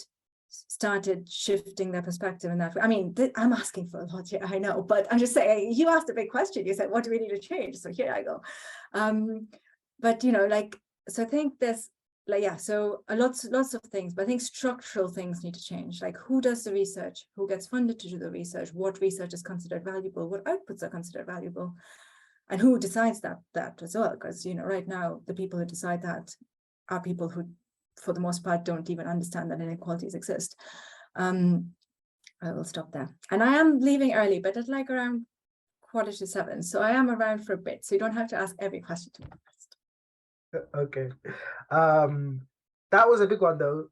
started shifting their perspective in that way. I mean, I'm asking for a lot here, I know, but I'm just saying, you asked a big question. You said, what do we need to change? So here I go. But, you know, like, so I think there's, like, yeah, so lots of things, but I think structural things need to change. Like who does the research, who gets funded to do the research, what research is considered valuable, what outputs are considered valuable, and who decides that as well. Because, you know, right now, the people who decide that are people who, for the most part, don't even understand that inequalities exist. I will stop there. And I am leaving early, but at like around 6:45. So I am around for a bit. So you don't have to ask every question to me. Okay. That was a big one though.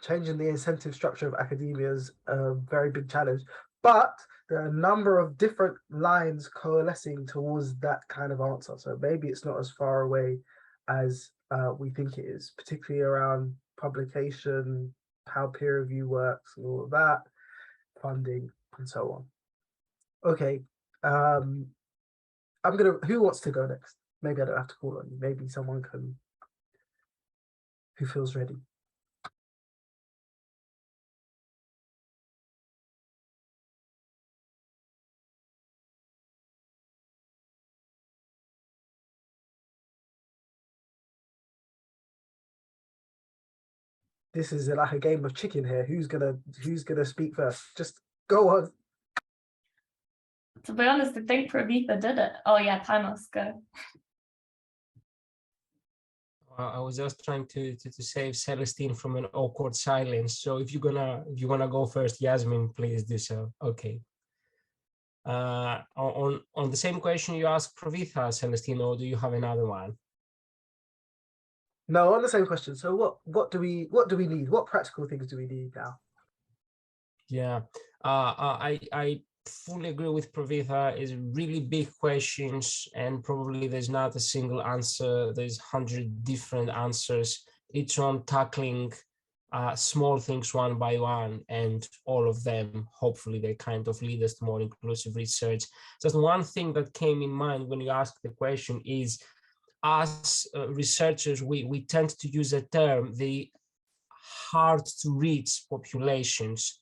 Changing the incentive structure of academia is a very big challenge, but there are a number of different lines coalescing towards that kind of answer. So maybe it's not as far away as we think it is, particularly around publication, how peer review works and all of that, funding and so on. Okay. Who wants to go next? Maybe I don't have to call on you. Maybe someone can, who feels ready. This is like a game of chicken here. Who's gonna speak first? Just go on. To be honest, I think Pravitha did it. Oh yeah, Panos, go. I was just trying to save Celestine from an awkward silence. So if you're gonna go first, Yasmin, please do so. Okay. On the same question you asked Pravitha, Celestine, or do you have another one? No, on the same question. So what do we need? What practical things do we need now? Yeah, I fully agree with Pravitha. It's really big questions, and probably there's not a single answer. There's 100 different answers, each one tackling small things one by one, and all of them, hopefully, they kind of lead us to more inclusive research. Just one thing that came in mind when you asked the question is, as researchers, we tend to use a term, the hard to reach populations.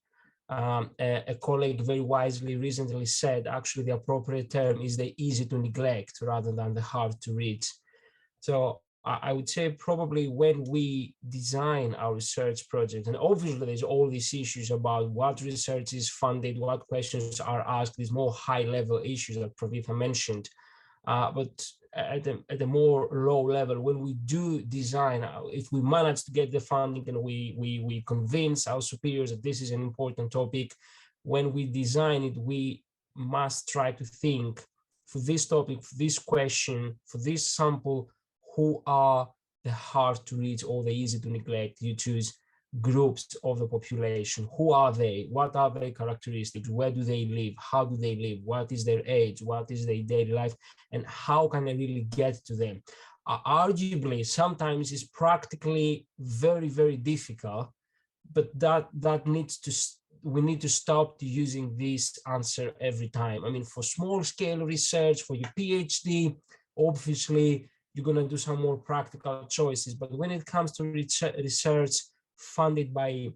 A colleague very wisely recently said, actually, the appropriate term is the easy to neglect rather than the hard to reach. So I would say probably when we design our research project, and obviously there's all these issues about what research is funded, what questions are asked, these more high level issues that Pravitha mentioned. But at a more low level, when we do design, if we manage to get the funding and we convince our superiors that this is an important topic, when we design it, we must try to think for this topic, for this question, for this sample, who are the hard to reach or the easy to neglect. You choose groups of the population. Who are they? What are their characteristics? Where do they live? How do they live? What is their age? What is their daily life? And how can I really get to them? Arguably, sometimes it's practically very, very difficult, but that needs to, we need to stop using this answer every time. I mean, for small scale research, for your PhD, obviously, you're going to do some more practical choices. But when it comes to research funded by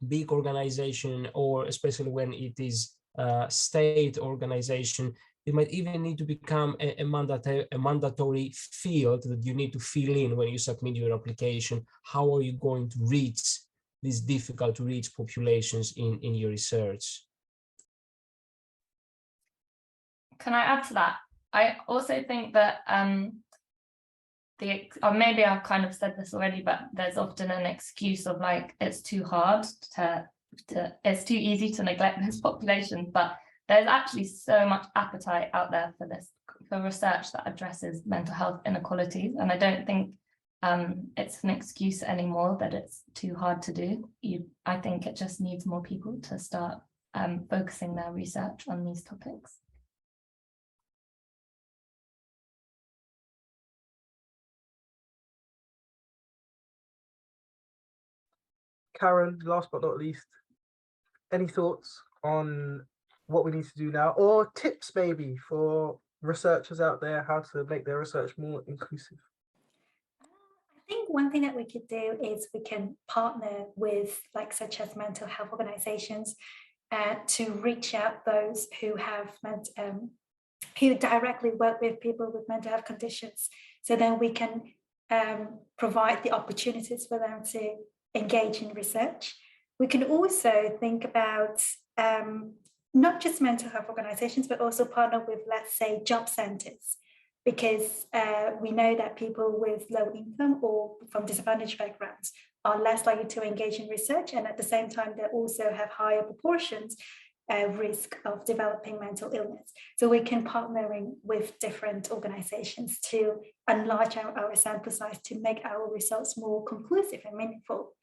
big organization, or especially when it is a state organization, it might even need to become a mandatory field that you need to fill in when you submit your application. How are you going to reach these difficult to reach populations in your research? Can I add to that? I also think that or maybe I've kind of said this already, but there's often an excuse of like, it's too hard it's too easy to neglect this population, but there's actually so much appetite out there for this, for research that addresses mental health inequalities. And I don't think it's an excuse anymore that it's too hard to do. I think it just needs more people to start focusing their research on these topics. Karen, last but not least, any thoughts on what we need to do now, or tips maybe for researchers out there, how to make their research more inclusive? I think one thing that we could do is we can partner with, like, such as mental health organizations to reach out those who have who directly work with people with mental health conditions. So then we can provide the opportunities for them to engage in research. We can also think about not just mental health organizations, but also partner with, let's say, job centers, because we know that people with low income or from disadvantaged backgrounds are less likely to engage in research, and at the same time, they also have higher proportions risk of developing mental illness. So we can partnering with different organizations to enlarge our sample size to make our results more conclusive and meaningful.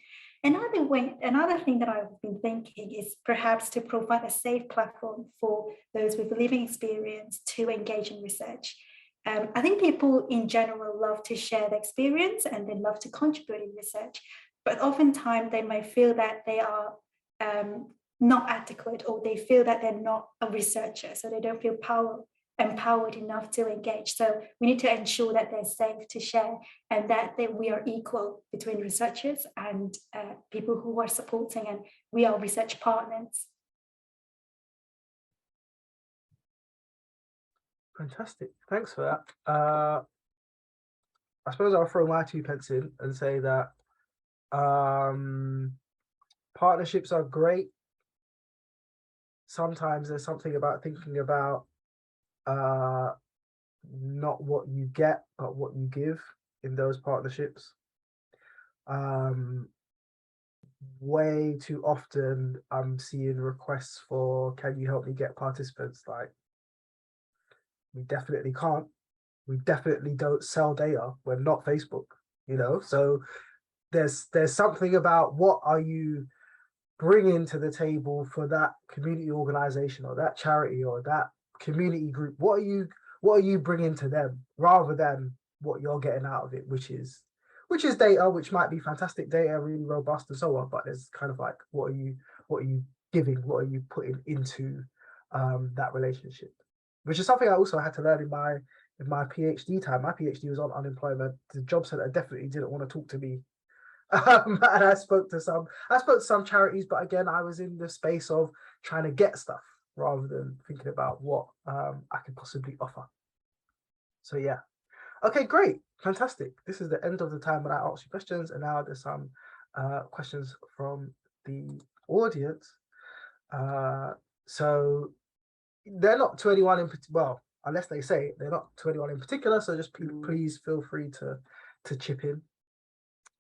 Another thing that I've been thinking is perhaps to provide a safe platform for those with living experience to engage in research. I think people in general love to share their experience and they love to contribute in research, but oftentimes they might feel that they are not adequate, or they feel that they're not a researcher, so they don't feel empowered enough to engage. So we need to ensure that they're safe to share, and that we are equal between researchers and people who are supporting, and we are research partners. Fantastic, thanks for that. I suppose I'll throw my 2 pence in and say that partnerships are great, sometimes there's something about thinking about not what you get, but what you give in those partnerships. Way too often I'm seeing requests for, can you help me get participants? Like, we definitely can't. We definitely don't sell data. We're not Facebook, you know? So there's something about what are you bringing to the table for that community organization or that charity or that community group. What are you bringing to them, rather than what you're getting out of it, which is data, which might be fantastic data, really robust and so on, but there's kind of like, what are you giving, what are you putting into that relationship, which is something I also had to learn in my PhD time. My PhD was on unemployment. The job centre definitely didn't want to talk to me. And I spoke to some charities, but again, I was in the space of trying to get stuff rather than thinking about what I could possibly offer. So yeah. Okay, great. Fantastic. This is the end of the time when I ask you questions, and now there's some questions from the audience. So they're not to anyone in particular, well, unless they say they're not to anyone in particular, so just please feel free to chip in.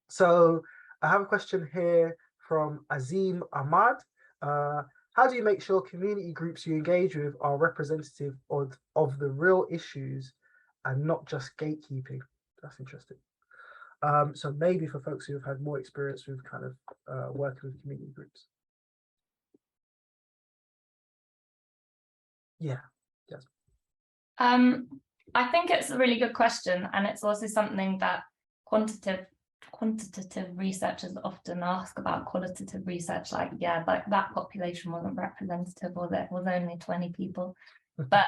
So I have a question here from Azim Ahmad. How do you make sure community groups you engage with are representative of the real issues and not just gatekeeping? That's interesting. So maybe for folks who have had more experience with kind of working with community groups. Yeah. Yes. I think it's a really good question, and it's also something that quantitative researchers often ask about qualitative research, like, yeah, like that population wasn't representative, or there was only 20 people. But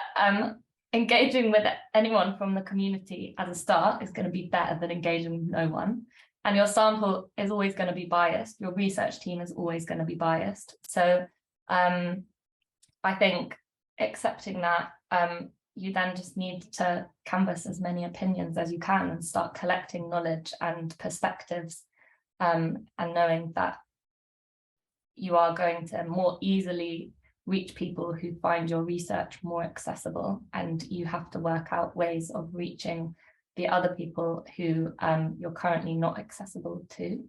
engaging with anyone from the community as a start is going to be better than engaging with no one. And your sample is always going to be biased. Your research team is always going to be biased. So I think accepting that, you then just need to canvass as many opinions as you can and start collecting knowledge and perspectives, and knowing that you are going to more easily reach people who find your research more accessible, and you have to work out ways of reaching the other people who you're currently not accessible to.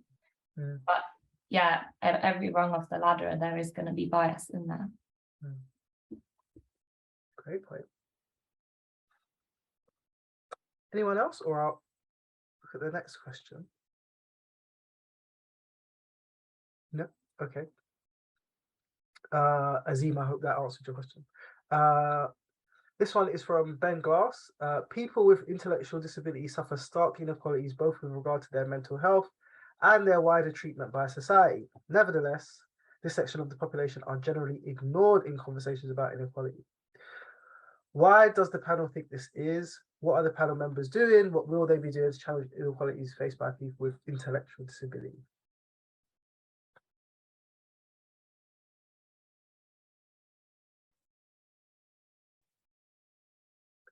But yeah, at every rung of the ladder, there is going to be bias in there. Great point. Anyone else, or I'll look at the next question? No? Okay. Azim, I hope that answered your question. This one is from Ben Glass. People with intellectual disabilities suffer stark inequalities both with regard to their mental health and their wider treatment by society. Nevertheless, this section of the population are generally ignored in conversations about inequality. Why does the panel think this is? What are the panel members doing? What will they be doing to challenge inequalities faced by people with intellectual disability?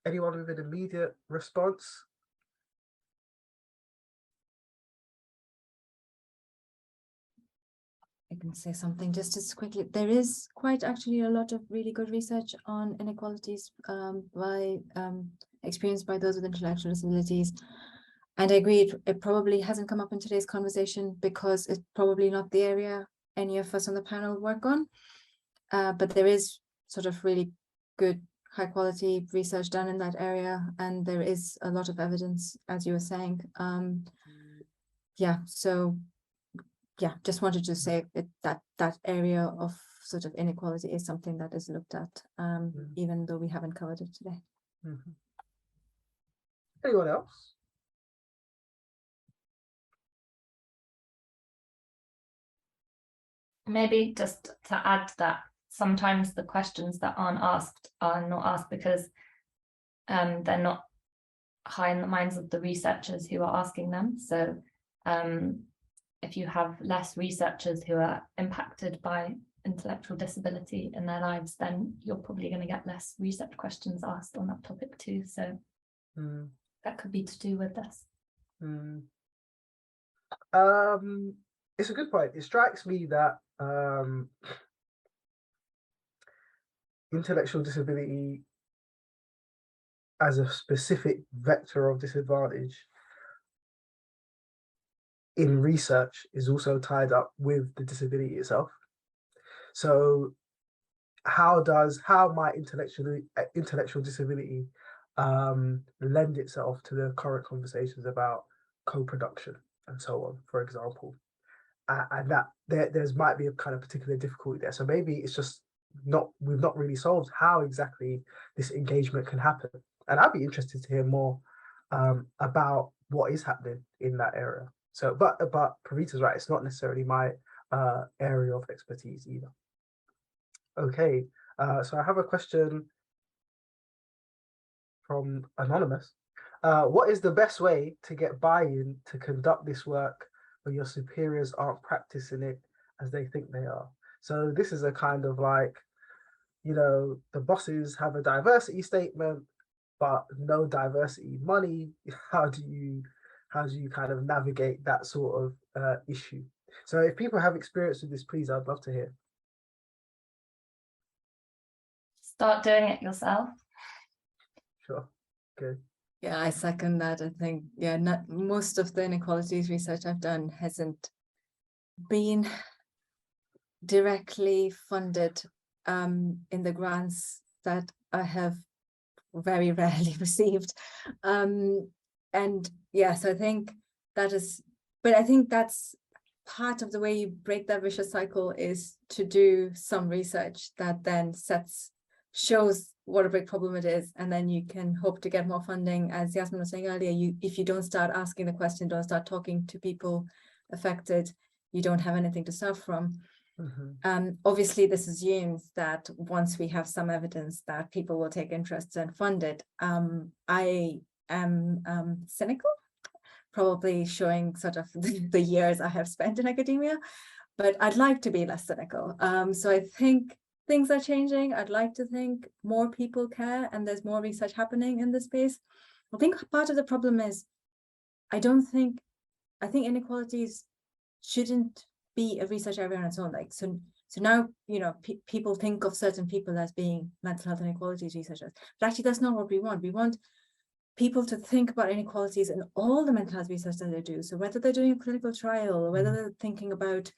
Anyone with an immediate response? I can say something just as quickly. There is quite actually a lot of really good research on inequalities experienced by those with intellectual disabilities. And I agree, it probably hasn't come up in today's conversation because it's probably not the area any of us on the panel work on. But there is sort of really good, high quality research done in that area. And there is a lot of evidence, as you were saying. Yeah, so yeah, just wanted to say that area of sort of inequality is something that is looked at, even though we haven't covered it today. Anyone else? Maybe just to add to that, sometimes the questions that aren't asked are not asked because they're not high in the minds of the researchers who are asking them. So if you have less researchers who are impacted by intellectual disability in their lives, then you're probably going to get less research questions asked on that topic too. So that could be to do with this. It's a good point. It strikes me that intellectual disability as a specific vector of disadvantage in research is also tied up with the disability itself. So how might intellectual disability lend itself to the current conversations about co-production and so on, for example, and that there's might be a kind of particular difficulty there. So maybe it's just we've not really solved how exactly this engagement can happen. And I'd be interested to hear more about what is happening in that area. So, but Pravita's right, it's not necessarily my area of expertise either. Okay, so I have a question from Anonymous. What is the best way to get buy-in to conduct this work when your superiors aren't practicing it as they think they are? So this is a kind of like, you know, the bosses have a diversity statement, but no diversity money. How do you kind of navigate that sort of issue? So if people have experience with this, please, I'd love to hear. Start doing it yourself. Sure. Good. Yeah, I second that. I think, yeah, not most of the inequalities research I've done hasn't been directly funded in the grants that I have very rarely received. And yes, I think that is, but I think that's part of the way you break that vicious cycle, is to do some research that then shows what a big problem it is, and then you can hope to get more funding. As Yasmin was saying earlier, if you don't start asking the question, don't start talking to people affected, you don't have anything to start from. Mm-hmm. Obviously, this assumes that once we have some evidence that people will take interest and fund it. I am cynical, probably showing sort of the years I have spent in academia, but I'd like to be less cynical. So I think things are changing. I'd like to think more people care and there's more research happening in this space. I think part of the problem is I think inequalities shouldn't be a research area on its own. Like, so now, you know, people think of certain people as being mental health inequalities researchers, but actually that's not what we want. We want people to think about inequalities in all the mental health research that they do. So whether they're doing a clinical trial or whether they're thinking about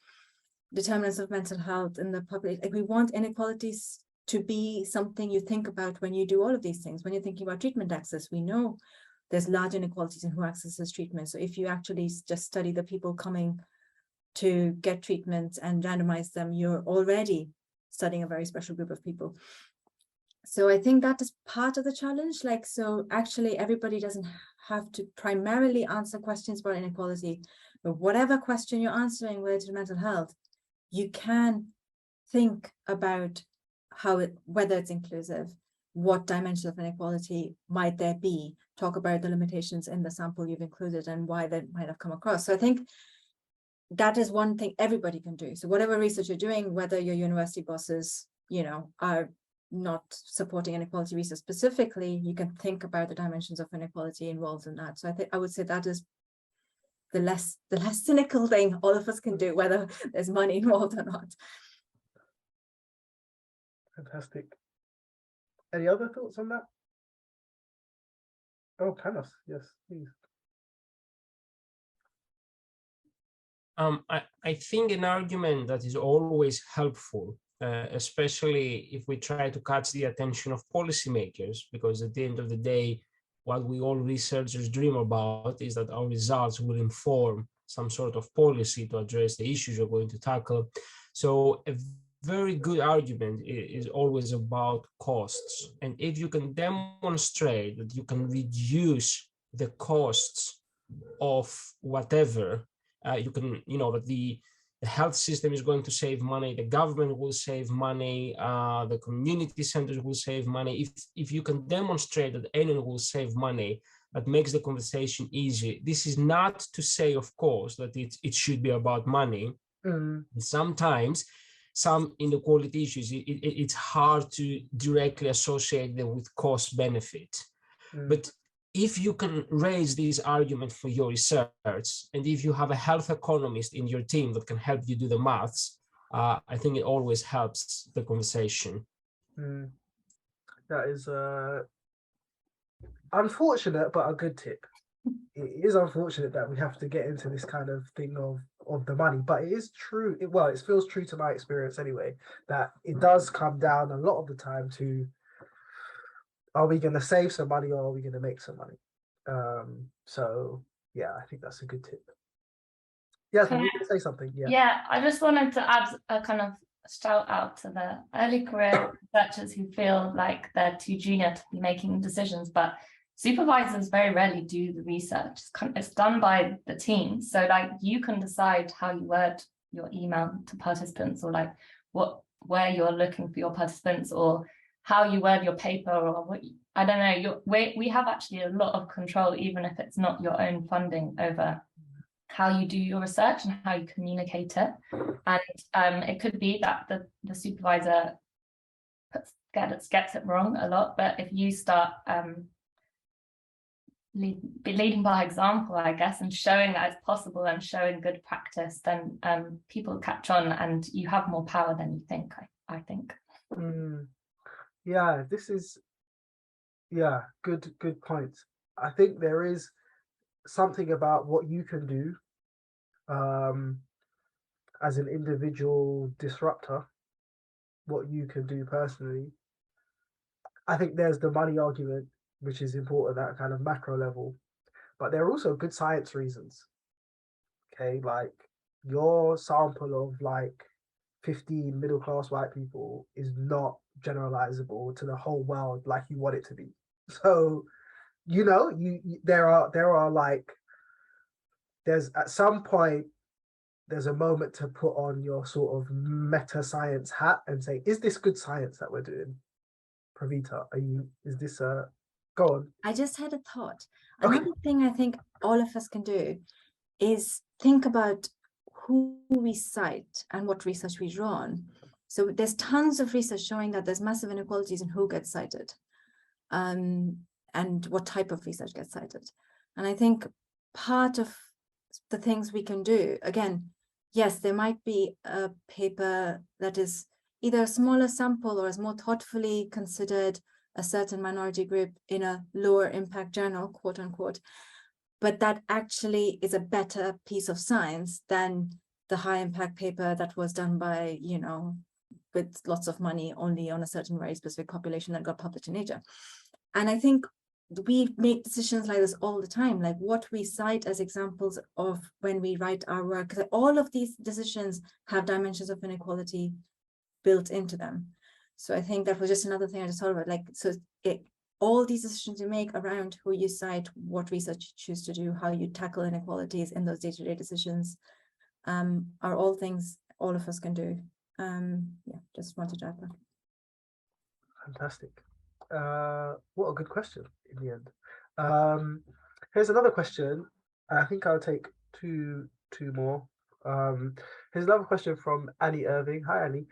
determinants of mental health in the public, like, we want inequalities to be something you think about when you do all of these things. When you're thinking about treatment access, we know there's large inequalities in who accesses treatment. So if you actually just study the people coming to get treatment and randomize them, you're already studying a very special group of people. So I think that is part of the challenge. Like, so actually everybody doesn't have to primarily answer questions about inequality, but whatever question you're answering related to mental health, you can think about whether it's inclusive, what dimensions of inequality might there be, talk about the limitations in the sample you've included and why they might have come across. So I think that is one thing everybody can do. So whatever research you're doing, whether your university bosses, you know, are not supporting inequality research specifically, you can think about the dimensions of inequality involved in that. So I would say that is the less cynical thing all of us can do, whether there's money involved or not. Fantastic. Any other thoughts on that? Oh, Panos, yes, please. I think an argument that is always helpful, especially if we try to catch the attention of policymakers, because at the end of the day, what we all researchers dream about is that our results will inform some sort of policy to address the issues we're going to tackle. So a very good argument is always about costs. And if you can demonstrate that you can reduce the costs of whatever, you can, you know, that the health system is going to save money, the government will save money, the community centers will save money. If you can demonstrate that anyone will save money, that makes the conversation easy. This is not to say, of course, that it should be about money. Sometimes some inequality issues, it's hard to directly associate them with cost benefit. But if you can raise these arguments for your research, and if you have a health economist in your team that can help you do the maths, I think it always helps the conversation. That is unfortunate, but a good tip. It is unfortunate that we have to get into this kind of thing of the money, but it is true. It feels true to my experience anyway, that it does come down a lot of the time to, are we going to save some money or are we going to make some money? So yeah, I think that's a good tip. Yes, you can say something. Yeah, I just wanted to add a kind of shout out to the early career researchers who feel like they're too junior to be making decisions, but supervisors very rarely do the research. It's done by the team. So like you can decide how you word your email to participants, or like where you're looking for your participants, or how you word your paper, or what, I don't know. We have actually a lot of control, even if it's not your own funding, over how you do your research and how you communicate it. And it could be that the supervisor gets it wrong a lot, but if you start leading by example, I guess, and showing that it's possible and showing good practice, then people catch on and you have more power than you think, I think. Yeah, this is, good point. I think there is something about what you can do as an individual disruptor, what you can do personally. I think there's the money argument, which is important at kind of macro level, but there are also good science reasons. Okay, like your sample of like 15 middle-class white people is not generalizable to the whole world like you want it to be. So, you know, there are like, there's at some point, there's a moment to put on your sort of meta science hat and say, is this good science that we're doing? Pravita, is this go on? I just had a thought. Okay. Another thing I think all of us can do is think about who we cite and what research we run. So there's tons of research showing that there's massive inequalities in who gets cited, and what type of research gets cited. And I think part of the things we can do, again, yes, there might be a paper that is either a smaller sample or is more thoughtfully considered a certain minority group in a lower impact journal, quote unquote, but that actually is a better piece of science than the high impact paper that was done by, you know, with lots of money only on a certain very specific population that got published in Nature. And I think we make decisions like this all the time, like what we cite as examples of when we write our work, because all of these decisions have dimensions of inequality built into them. So I think that was just another thing I just thought about, like, so all these decisions you make around who you cite, what research you choose to do, how you tackle inequalities in those day-to-day decisions, are all things all of us can do. Yeah, just wanted to add that. Fantastic. What a good question in the end. Here's another question. I think I'll take two more. Here's another question from Annie Irving. Hi, Annie.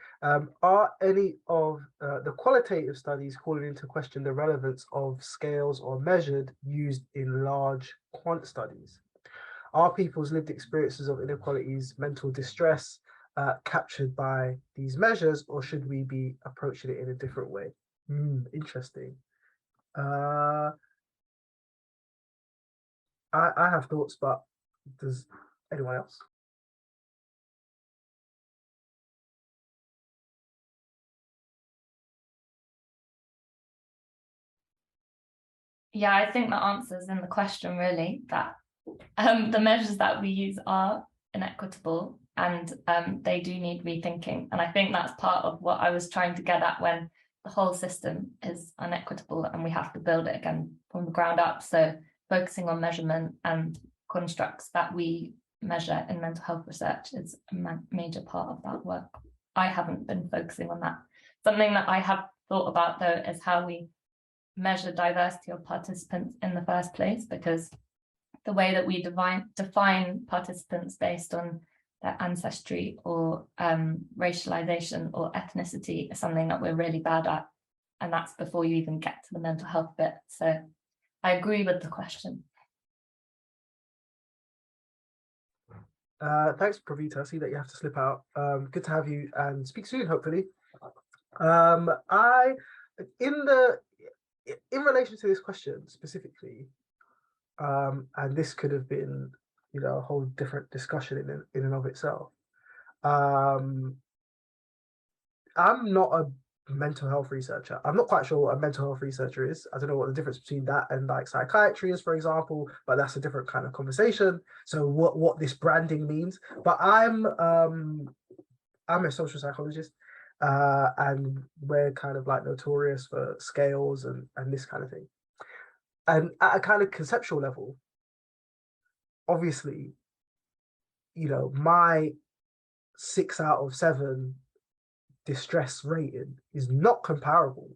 Are any of the qualitative studies calling into question the relevance of scales or measured used in large quant studies? Are people's lived experiences of inequalities, mental distress captured by these measures, or should we be approaching it in a different way? Interesting. I have thoughts, but does anyone else? Yeah, I think the answer is in the question, really, that the measures that we use are inequitable and they do need rethinking. And I think that's part of what I was trying to get at when the whole system is unequitable and we have to build it again from the ground up. So focusing on measurement and constructs that we measure in mental health research is a major part of that work. I haven't been focusing on that. Something that I have thought about, though, is how we measure diversity of participants in the first place, because the way that we define participants based on their ancestry or racialization or ethnicity is something that we're really bad at, and that's before you even get to the mental health bit. So I agree with the question. Thanks, Pravita. I see that you have to slip out. Good to have you and speak soon, hopefully. in relation to this question specifically, and this could have been, you know, a whole different discussion in and of itself. I'm not a mental health researcher. I'm not quite sure what a mental health researcher is. I don't know what the difference between that and like psychiatry is, for example, but that's a different kind of conversation. So what this branding means. But I'm a social psychologist, and we're kind of like notorious for scales and this kind of thing. And at a kind of conceptual level, obviously, you know, my 6 out of 7 distress rating is not comparable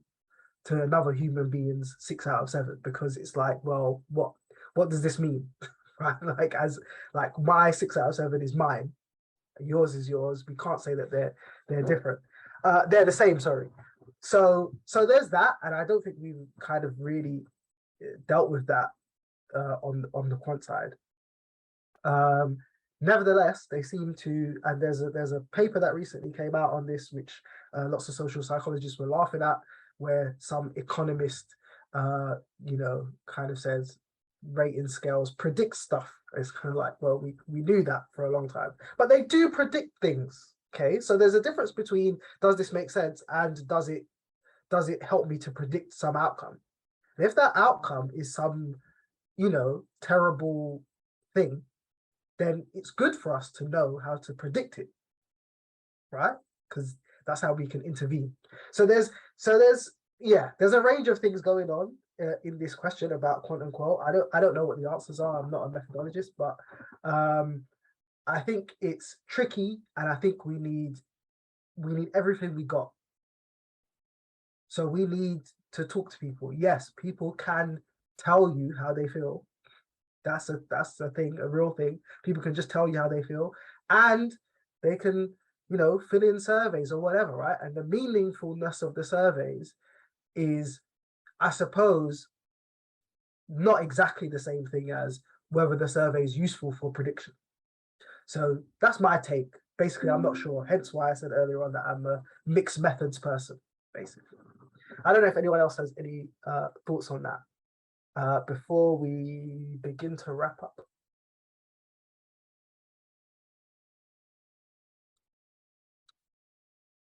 to another human being's 6 out of 7, because it's like, well, what does this mean? Right? Like, as like my 6 out of 7 is mine, yours is yours. We can't say that they're different. They're the same, sorry. So there's that, and I don't think we've kind of really dealt with that on the quant side. Nevertheless, they seem to, and there's a paper that recently came out on this, which lots of social psychologists were laughing at, where some economist, you know, kind of says rating scales predict stuff. It's kind of like, well, we knew that for a long time, but they do predict things. Okay, so there's a difference between does this make sense and does it help me to predict some outcome? And if that outcome is some, you know, terrible thing, then it's good for us to know how to predict it, right? Because that's how we can intervene. So there's a range of things going on in this question about quote unquote. I don't know what the answers are. I'm not a methodologist, but I think it's tricky, and I think we need everything we got. So we need to talk to people. Yes, people can tell you how they feel. That's a thing, a real thing. People can just tell you how they feel, and they can, you know, fill in surveys or whatever, right? And the meaningfulness of the surveys is, I suppose, not exactly the same thing as whether the survey is useful for prediction. So that's my take. Basically, I'm not sure. Hence why I said earlier on that I'm a mixed methods person, basically. I don't know if anyone else has any thoughts on that before we begin to wrap up.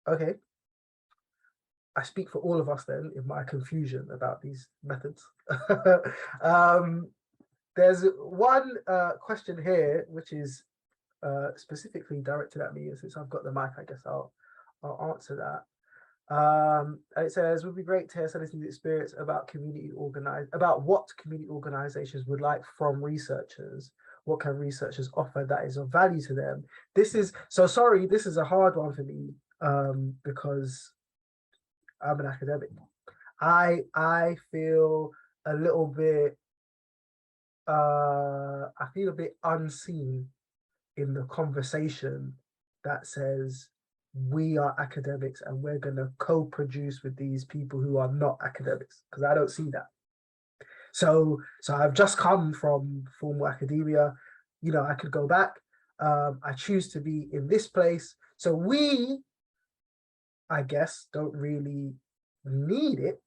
Okay. I speak for all of us then in my confusion about these methods. There's one question here, which is specifically directed at me, and since I've got the mic, I guess I'll answer that. And it says, would be great to hear Celestine's experience about what community organizations would like from researchers. What can researchers offer that is of value to them? This is a hard one for me, because I'm an academic. I feel a little bit unseen in the conversation that says we are academics and we're going to co-produce with these people who are not academics, because I don't see that. So I've just come from formal academia. You know, I could go back. I choose to be in this place. So we, I guess, don't really need it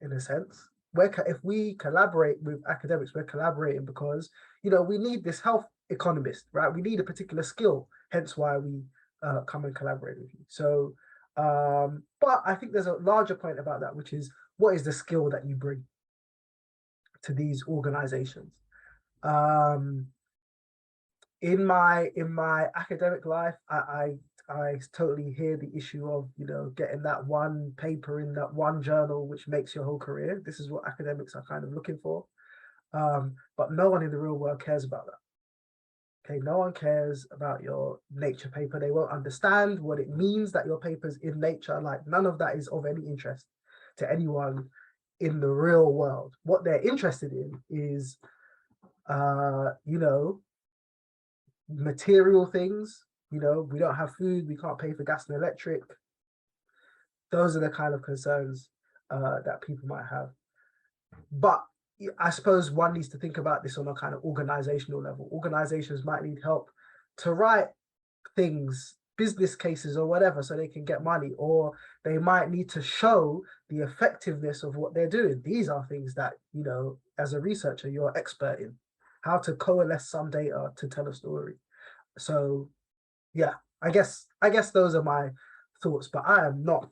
in a sense. If we collaborate with academics, we're collaborating because, you know, we need this health economist, right? We need a particular skill, hence why we come and collaborate with you. So, but I think there's a larger point about that, which is, what is the skill that you bring to these organizations? In my academic life, I totally hear the issue of, you know, getting that one paper in that one journal, which makes your whole career. This is what academics are kind of looking for. But no one in the real world cares about that. Okay, no one cares about your Nature paper. They won't understand what it means that your paper's in Nature. Like, none of that is of any interest to anyone in the real world. What they're interested in is, you know, material things. You know, we don't have food, we can't pay for gas and electric. Those are the kind of concerns that people might have. But I suppose one needs to think about this on a kind of organizational level. Organizations might need help to write things, business cases or whatever so they can get money, or they might need to show the effectiveness of what they're doing. These are things that, you know, as a researcher, you're expert in, how to coalesce some data to tell a story. So yeah, I guess those are my thoughts, but I am not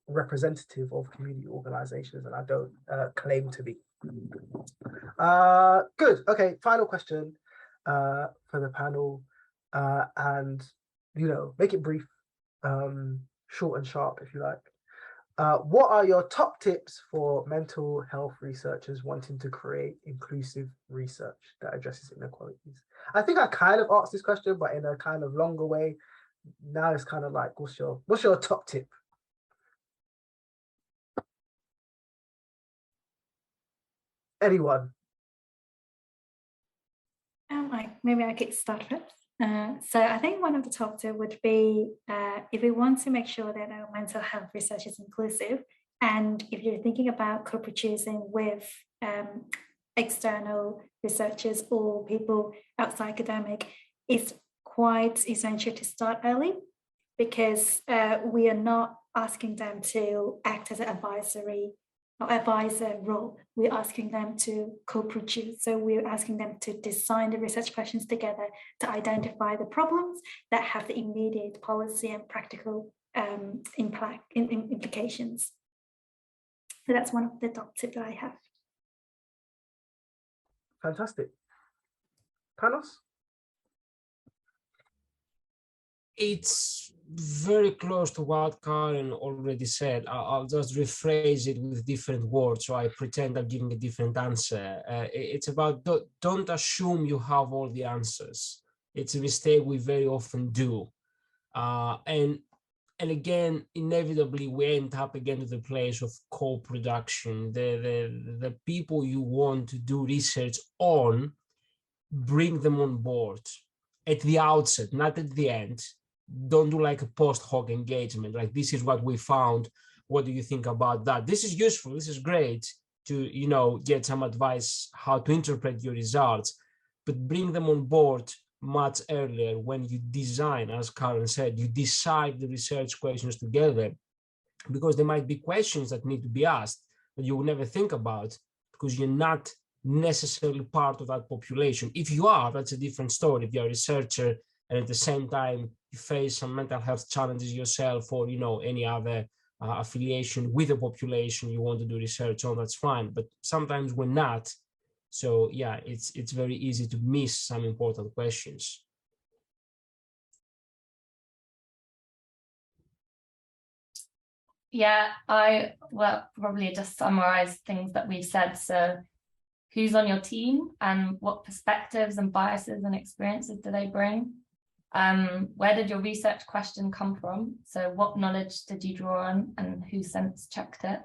representative of community organizations, and I don't claim to be. Good. Okay, final question for the panel, and you know, make it brief, short and sharp if you like. What are your top tips for mental health researchers wanting to create inclusive research that addresses inequalities? I think I kind of asked this question, but in a kind of longer way. Now it's kind of like, what's your top tip? Anyone? Maybe I could start first. So I think one of the top tips would be if we want to make sure that our mental health research is inclusive, and if you're thinking about co-producing with external researchers or people outside academic, it's quite essential to start early, because we are not asking them to act as an advisor role. We're asking them to co-produce. So we're asking them to design the research questions together to identify the problems that have the immediate policy and practical implications. So that's one of the top tips that I have. Fantastic. Panos? It's very close to what Karen already said. I'll just rephrase it with different words, so I pretend I'm giving a different answer. It's about don't assume you have all the answers. It's a mistake we very often do. And again, inevitably, we end up again to the place of co-production. The people you want to do research on, bring them on board at the outset, not at the end. Don't do like a post hoc engagement, like this is what we found, what do you think about that? This is useful, this is great to, you know, get some advice how to interpret your results, but bring them on board much earlier when you design, as Karen said, you decide the research questions together, because there might be questions that need to be asked that you will never think about because you're not necessarily part of that population. If you are, that's a different story. If you're a researcher and at the same time you face some mental health challenges yourself, or, you know, any other affiliation with the population you want to do research on, that's fine. But sometimes we're not. So yeah, it's very easy to miss some important questions. Yeah, I will probably just summarize things that we've said. So who's on your team and what perspectives and biases and experiences do they bring? Where did your research question come from? So what knowledge did you draw on and who sense checked it?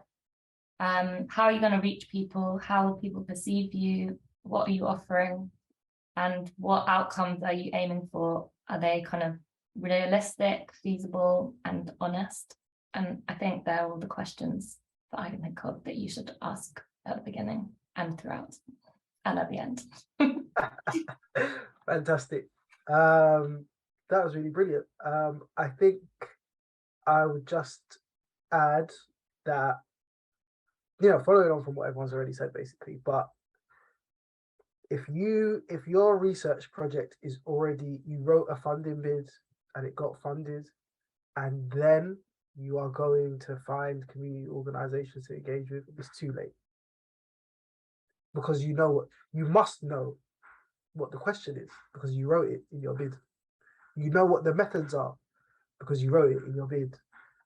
How are you going to reach people? How will people perceive you? What are you offering? And what outcomes are you aiming for? Are they kind of realistic, feasible, and honest? And I think they're all the questions that I can think of that you should ask at the beginning and throughout and at the end. Fantastic. That was really brilliant. I think I would just add that, you know, following on from what everyone's already said basically, but if your research project is already, you wrote a funding bid and it got funded, and then you are going to find community organizations to engage with, it's too late. Because you must know what the question is because you wrote it in your bid. You know what the methods are because you wrote it in your bid,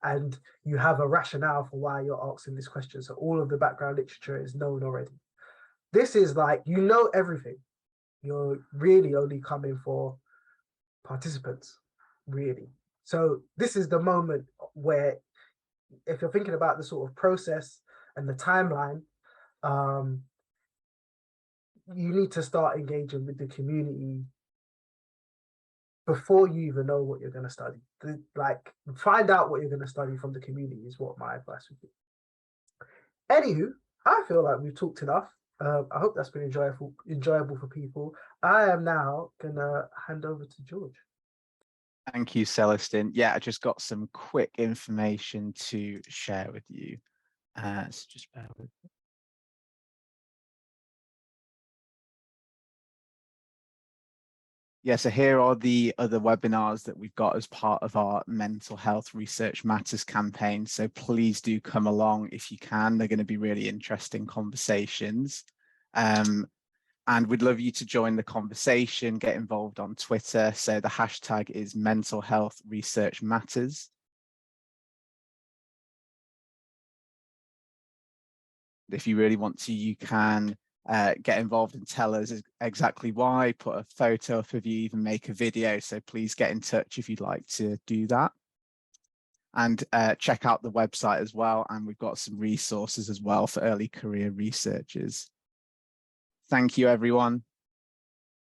and you have a rationale for why you're asking this question. So all of the background literature is known already. This is like, you know everything. You're really only coming for participants, really. So this is the moment where, if you're thinking about the sort of process and the timeline, you need to start engaging with the community before you even know what you're going to study. Like, find out what you're going to study from the community is what my advice would be. Anywho, I feel like we've talked enough. I hope that's been enjoyable for people. I am now going to hand over to George. Thank you, Celestine. Yeah, I just got some quick information to share with you. So just bear with me. Yeah, so here are the other webinars that we've got as part of our Mental Health Research Matters campaign. So please do come along if you can. They're going to be really interesting conversations. And we'd love you to join the conversation, get involved on Twitter. So the hashtag is Mental Health Research Matters. If you really want to, you can get involved and tell us exactly why, put a photo up of you, even make a video. So please get in touch if you'd like to do that. And check out the website as well. And we've got some resources as well for early career researchers. Thank you, everyone.